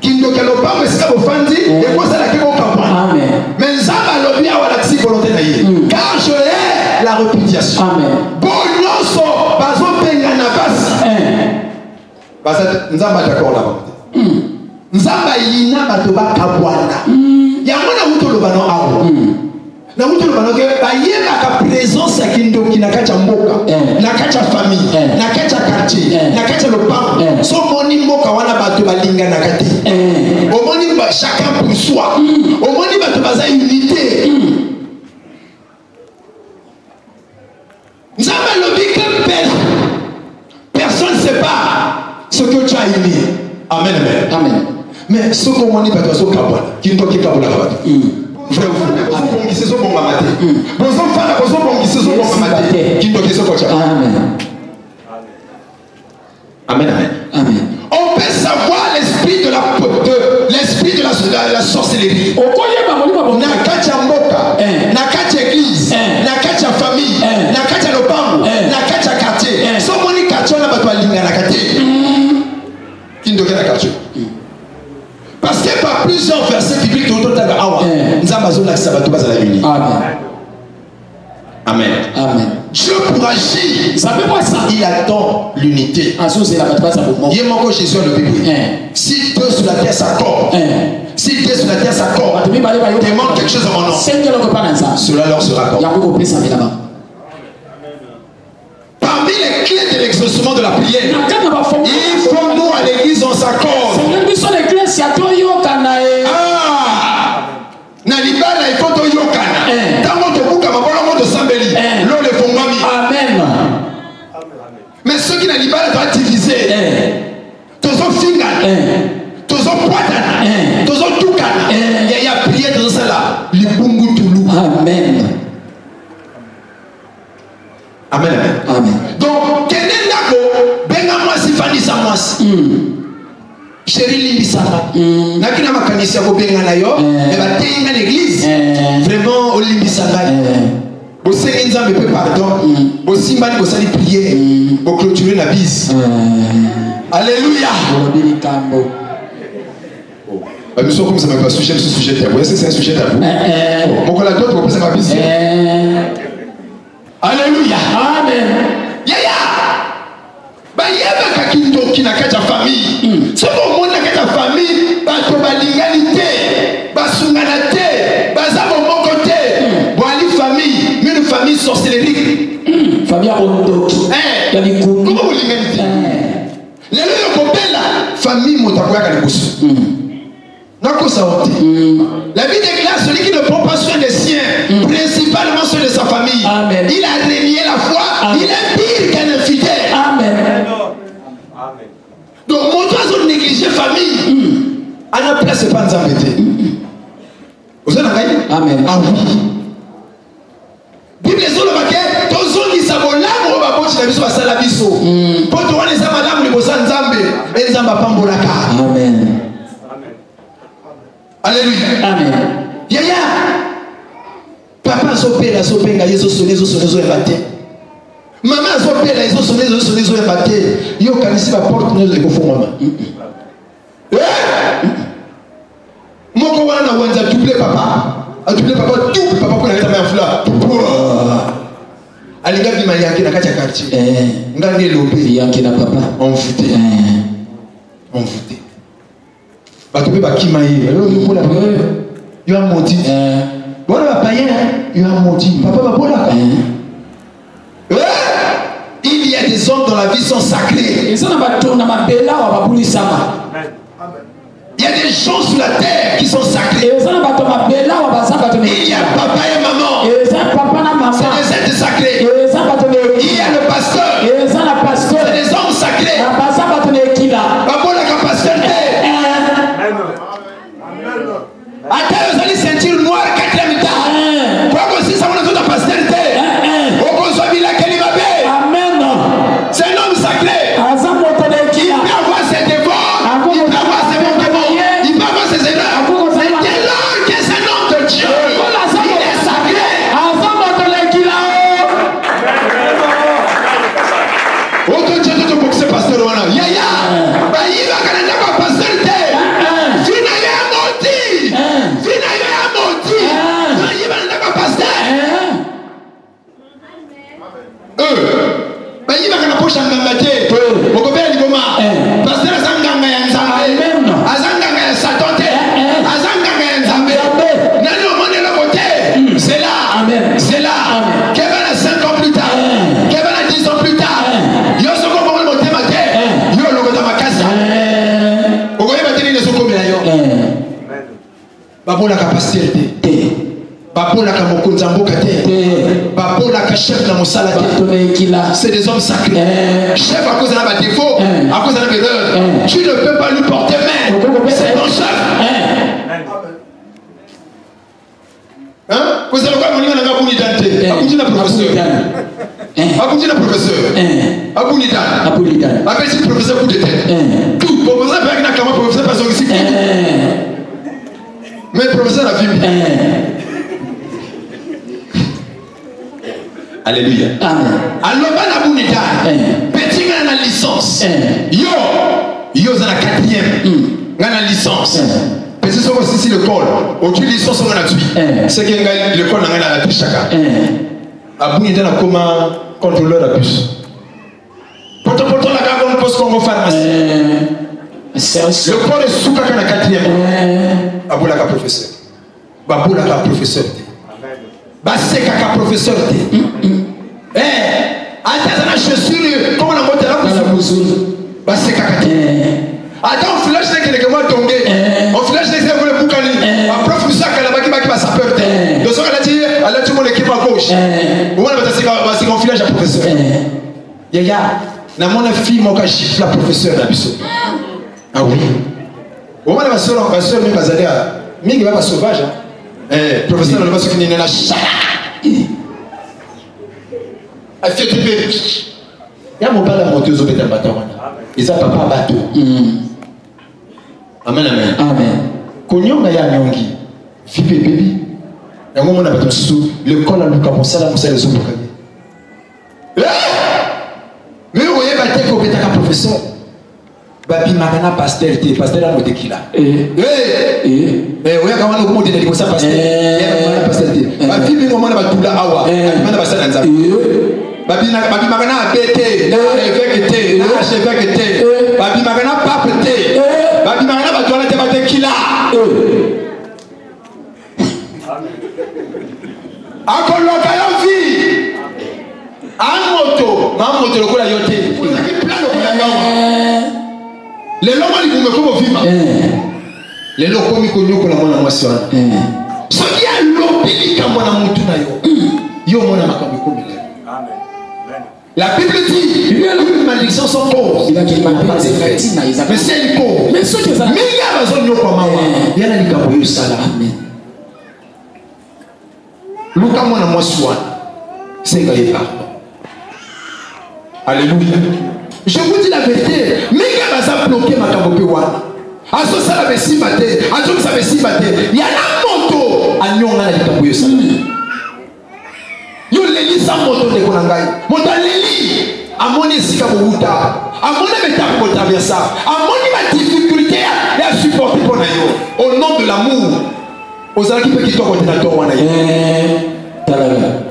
Kindo kia lopa mesika bofandi et posé la kibo kabwa. Amen. Mais nzamba lobi awala tsi volonté na ye. Car je hais la répudiation. Amen. Bonyoso bazo penga na basi. Parce que nzamba d'accord là. Nzamba yina bato ba kabwana. Yamona muto lobano awo. Na mutu lobano ke ba yeba ka présence ya kindo kinakacha mboka, nakacha famille, nakacha quartier, nakacha lopango. So moni mboka wana bato balinga nakate. Omoni ba chacun pour soi. Omoni bato baza unité. Nzamba lobi que personne ne sait pas ce que tu as uni. Amen, amen. Amen. Mais ce qu'on moni bato so kabwana, kindo ki kabula bato. Frère, vous qui se sont bon maté. Bon enfants, qui se sont bon maté. Qui doit se coacher. Amen. Amen. Amen. On peut savoir l'esprit de la sorcellerie. Nakacha mboka, nakacha église, nakacha famille, nakacha lopango, nakacha quartier. Somoni quartier na bato alinga nakate. Qui doit na quartier. Parce que par plusieurs versets bibliques autour de la awa, nous avons besoin de sabato bas à la vie. Amen. Amen. Amen. Dieu pour agir, ça veut pas ça. Il attend l'unité. En c'est la bataille ça. Il est mort Jésus le Bible. Si Dieu sur la terre s'accorde, si Dieu sur la terre s'accorde, demande quelque chose en mon nom. Cela leur sera accordé. Parmi les clés de l'exaucement de la prière, il faut nous à l'église on s'accorde. Na libala il faut to yokana. Tango to buka mabolo de sambeli. L'eau le fongami. Amen. Mais ceux qui na libala doivent diviser. Tozo finga. Tozo poitana. Tozo tukana. Il y a prié dans cela. Libungu tulu. Amen. Amen. Amen. Donc kenendako benga mwasi fanisa mwasi. Chérie limbisaka. Nakina makanisi ya kobenga na yo, et ba tenga l'église. Vraiment au limbisaka. Bo sengi nzambe pe pardon. Bo simba ni bosali prier. Bo clôturer la bise. Alléluia. Nous sommes comme ça pas sujet ce sujet tabou. Est-ce que c'est un sujet tabou? Mon collègue d'autres vous ma bise. Alléluia. Amen. Bah yaba kakindo kinakacha famille. C'est bon monde nakacha famille, bato balingalité, basungana te, bazabo mon côté. Boali famille, une famille sorcellerie. Famille ondo. Yani kumu. Comment l'ingalité? Les gens kopela famille motakoya kalikusu. Nako saote. La vie déclare celui qui ne prend pas soin des siens, principalement ceux de sa famille. Amen. Il a renié la foi, il est pire qu'un infidèle. Amen. Donc, mon doigt de négliger famille. À la place, c'est pas nous embêter. Vous avez Amen. Ah oui. Bible les autres maquettes, tous ceux qui savent l'âme, on va porter la vision à Salabiso. Pour toi, les amadam, les bossans Nzambe, et Nzamba Pambolaka. Amen. Alléluia. Amen. Yaya. Papa sopela sopenga yeso sonezo embate. Maman sopela yeso sonezo embate. Yo kanisi ba porte nezo ekofo mama. Moko wana wanza double papa. A double papa pour la tama fla. Alinga bi mali na kacha quartier. Ngane lobe yanki na papa. On foutait. On foutait. Batobe bakima ye. Yo a menti. Bon va payer, il a menti. Papa va pas là. Il y a des hommes dans la vie sont sacrés. Il y a des gens sur la terre qui sont sacrés. Il y a papa et maman. C'est des êtres sacrés. Il y a le pasteur. C'est des hommes sacrés. Attends, vous allez sentir noir 4e étage. poche nganga te. Okobela liboma. Pasteur azanganga ya nzambe. Azanganga ya Satan te. Azanganga ya nzambe. Nani omone le côté. C'est là. C'est là. Qu'elle va 5 ans plus tard. Qu'elle va 10 ans plus tard. Yo soko mo le côté matin. Yo le côté makasa. Okoyeba te ni soko mela yo. Babola capacité te. Babola ka mokonzi mboka te. Babola ka chef na mosala te. C'est des hommes sacrés. Chef à cause de la défaut, à cause de la erreur. Tu ne peux pas lui porter main. C'est ton chef. Hein? Vous avez quoi mon nom n'a pas d'identité. Abouti na professeur. Abouti na professeur. Abouti na. Abouti na. Appelle si professeur coup de tête. Tout professeur avec na kama professeur pas son ici. Mais professeur a vu. Alléluia. Alors, on a bonita. Petit gars na licence. Yo za la 4e. Gana licence. Petit so aussi le col. Au-dessus licence on a tué. C'est que le col na la tichaka. A bonita na comment contrôleur à bus. Pourtant la gare on poste comme pharmacie. Le col est sous ka na 4e. Aboula ka professeur. Baboula ka professeur. Basse ka professeur. Attends, je suis comment la moto là bah c'est caca. Attends, on flash n'est que moi tombé. On flash n'est que le boucani. On prof ça que la baki va sa peur. Donc ça elle a tout mon équipe à gauche. On va c'est qu'on flash à professeur. Yaya, na mon fille mon cas chiffre la professeur la biso. Ah oui. Au moins la sœur même bazali à mingi va sauvage. Professeur ne va se finir la chala. A fait du bébé. Il y a mon père la moteuse au bétal bâton. Ils ont papa bateau. Amen, amen. Amen. Konyonga ya nyongi. Fipe bébé. Il y a un moment où on a battu sous le col à Luka Monsala, Monsala les autres. Mais vous voyez, battre au bétal professeur. Babi Magana pasteur, pasteur à moté qui là. Mais vous voyez comment on a monté des ça pasteur. Pasteur. Babi mi moment na batula awa. Mana basana nza. Babi Magana pété. Na évêque té. Na évêque té. Babi Magana pape té. Babi Magana batula té baté qui là. Encore l'occasion vie. Un moto, ma moto le kola yoté. On a qui plein de kola. Les lois ils vous me comme vivre. Les lois comme ils connaissent que la mona moisson. Ce qui a l'obéli comme mona mutuna yo. Yo mona makambi comme il est. La Bible dit une malédiction sans cause. Il a dit mais c'est une cause. Mais ce que ça. Mais il y a besoin de nous comme moi. Il y a des caboyos sala. Luka mona moisson. C'est gagné pardon. Alléluia. Je vous dis la vérité, mais il y a bloqué ma cabopewa. À ce ça avait si batté, à ce ça avait si batté. Il y a la moto à Nyonga la caboyo ça. Yo leli sa moto de konangai. Moto leli à mon ici kabuta. À mon état pour traverser. À mon difficulté à supporter pour nayo. Au nom de l'amour. Aux alaki pe qui toi ordinateur wana yo.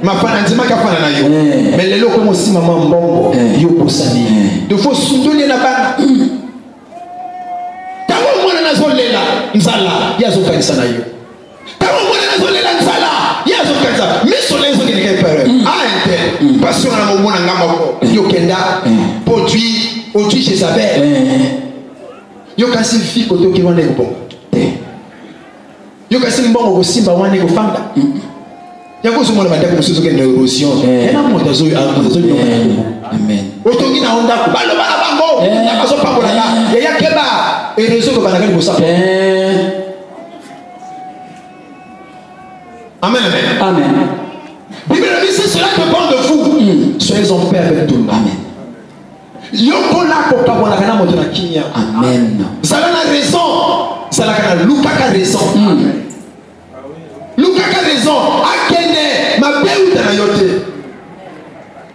Ma fana nzima ka fana na yo. Mais lelo comme aussi maman mbongo yo posani. De faut soudoler na bana. Tango mwana nazolela nzala yazo kanisa na yo. Tango mwana nazolela nzala yazo kanisa. Mais solezo ke ne pere. Ah ente. Passion na mo mwana ngamba ko. Yo kenda produit au-dessus chez sa belle. Yo kasi fi koto ki wana ko. Yo kasi mbongo ko simba wana ko fanda. Yako somo na batako mususu ke neurosion. Ena motazo amen. Otongi na onda ko balo bana bango. Na so pakola na. Ya keba erezo ko bana ka libosa. Amen. Amen. Bible dit si cela dépend de vous. Soyez en paix avec tout le monde. Amen. Yoko la ko kabona kana moto na kinya. Amen. Ça a raison. Ça a Luka ka raison. Luka ka raison. Akende ma beuta na yote.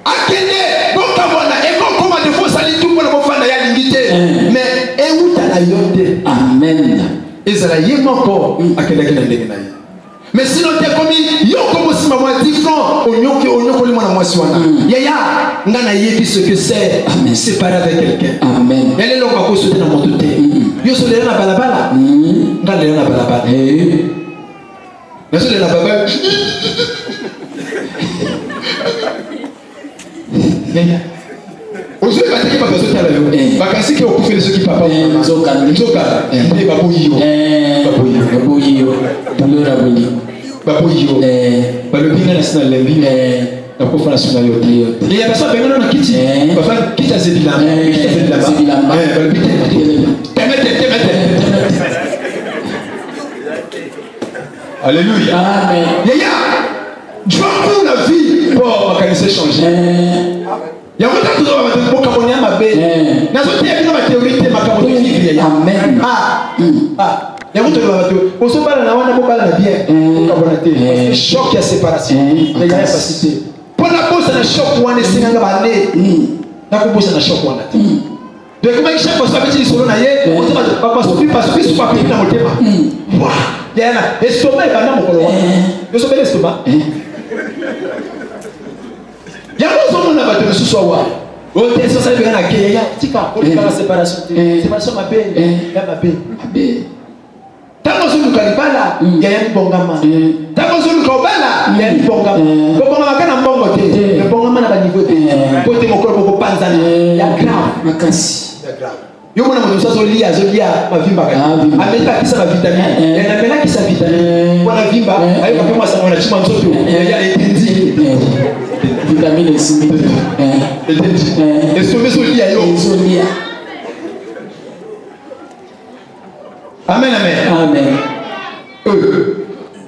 Akende bon kabona e bon comment de faut salir tout pour le fanda ya lingité. Mais e uta na yote. Amen. Ezala yemoko akende kina ndenge na ye. Mais sinon t'es commis yo comme si maman 10 francs onyoko onyoko le mwana mwasi wana. Yaya ngana yebi ce que c'est séparé avec quelqu'un. Amen. Elle est là on va sauter dans mon doute. Yo so le na balabala. Ngana le na balabala. Mais so le na balabala. Ozo ba tiki ba so tala yo. Ba kasi ke okufe ce qui papa. Nzoka. Ndi ba boyo. Ba boyo. Balora boli. Ba boyo. Ba le bien national lembi. La conférence nationale yote. Il y a personne qui na kiti. Ba fa kita zebila. Zebila. Ba le bien. Temete. Alléluia. Amen. Yaya. Dieu pour la vie pour ma qualité changer. Il y a beaucoup de choses qui sont ma belle. N'a pas été ma théorie ma camoufle qui vient. Amen. Il y a beaucoup de choses. On se parle là, on a beaucoup de bien. Le choc qui a séparation. Il y a capacité. Pour la pause, c'est un choc où on est signé dans l'année. La pause, c'est un choc où on a. Donc comment chaque fois que tu es sur l'année, on se dit pas parce que tu es pas pris dans mon thème. Waouh. Il y a un estomac et pendant mon colon. Le sommet l'estomac. Il y a un monde qui a battu le sous-soir. Oh, tu es sur ça, il y a un tika. On est dans la séparation. Séparation, ma paix. Il y a ma paix. Tant que nous ne pas là, il y a un bon gamin. Tant que nous ne pas là, il y a un bon gamin. Le bon gamin n'a pas bon côté. Le bon gamin n'a pas niveau. Côté mon corps, beaucoup pas d'années. Il y a grave. Il y a grave. Yo mona moto ça zolia ma vimba ka. Ameka kisa ma vitamine. Et na mena kisa vitamine. Wana vimba, ayo ka pema sana wana chima nzoto. Ya etendi. Vitamine simi. Etendi. Estomac zolia yo. Zolia. Amen.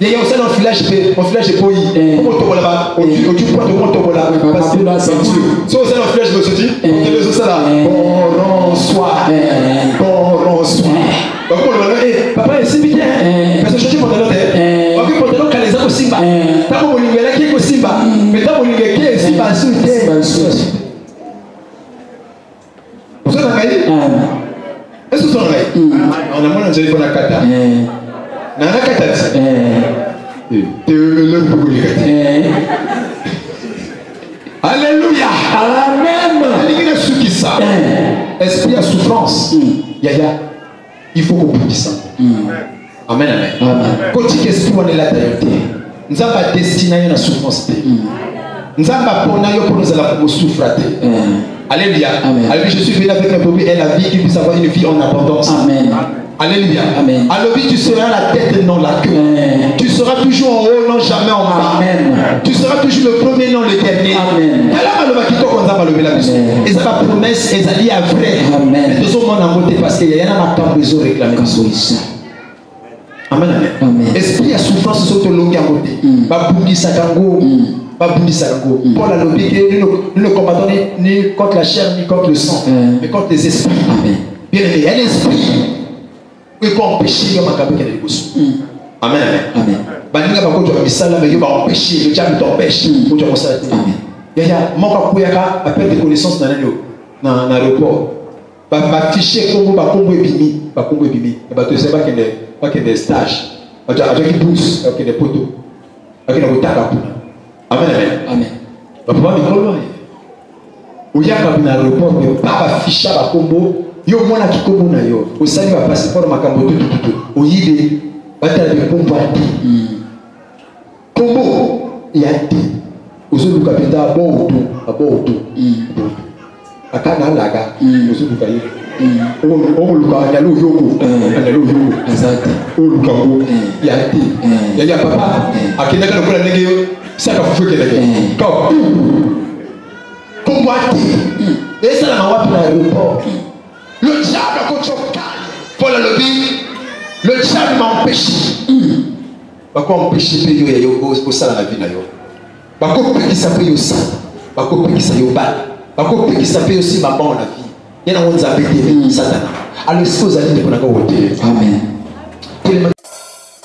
Il y a aussi un village de Poyi. Comment tu vois là-bas? Tu prends de mon topo là. Parce que là, c'est un village de Soti. On est ça là. Bonsoir. Papa, c'est bien. Parce que je suis pantalon. Ok, pantalon calé ça au Simba. T'as mon lingé là qui est au Simba. Mais t'as mon lingé qui est Simba sous terre. Vous êtes d'accord? Est-ce que vous êtes d'accord? On a moins de téléphone à Kata. Nana Katati. Alléluia. Amen. Esprit à souffrance. Yaya. Il faut qu'on puisse ça. Amen. Quand tu es on est là d'ailleurs. Nous avons pas destiné à la souffrance. Nous avons pas pour nous allons souffrir. Alléluia. Alléluia. Je suis venu avec un bébé et la vie qui puisse avoir une vie en abondance. Amen. Alléluia. Amen. Alors tu seras la tête, non la queue. Tu seras toujours en haut, non jamais en bas. Amen. Tu seras toujours le premier, non le dernier. Amen. Et ça va promesse, et ça dit à vrai. Amen. Mais tout le monde a monté parce qu'il y a un temps besoin de réclamer comme ça. Amen. Esprit à souffrance sur ton long à côté. Babundi Sakango. Paul a lobby que nous ne combattons ni contre la chair ni contre le sang, mais contre les esprits. Bien aimé, il y a l'esprit. Il faut empêcher le macabre qui est le Amen. Baninga bako tu misala mais il va empêcher le diable t'empêche pour tu ça. Il y a mon kakuyaka appel de connaissance dans l'aéroport. Ba fichier comme ba kombo ebimi et ba to seba que des stages. Avec une bourse, avec des poteaux. Avec une botaka. Amen. Papa mikolo. Oyaka na aéroport mais pas fichier ba kombo. Yo mwana kikomo na yo osali ba passeport makambo tututu oyibe batala de kombo ati kombo ya ti ozoluka penda aboto akana laga ozoluka yi o luka nyalo yoko exact o luka go ya ti ya papa akina kana kula ndenge saka fufu keleke ko kombo ati esa na wapi na aéroport. Le diable a contre Paul a le diable m'a empêché. Pourquoi empêcher payer au salaire la vie d'ailleurs? Pourquoi payer ça paye aussi? Pourquoi payer ça yobal? Pourquoi payer ça paye aussi ma bonne la vie? Il y en a un qui a pété Satan. Alors ce que vous allez dire qu'on a Amen.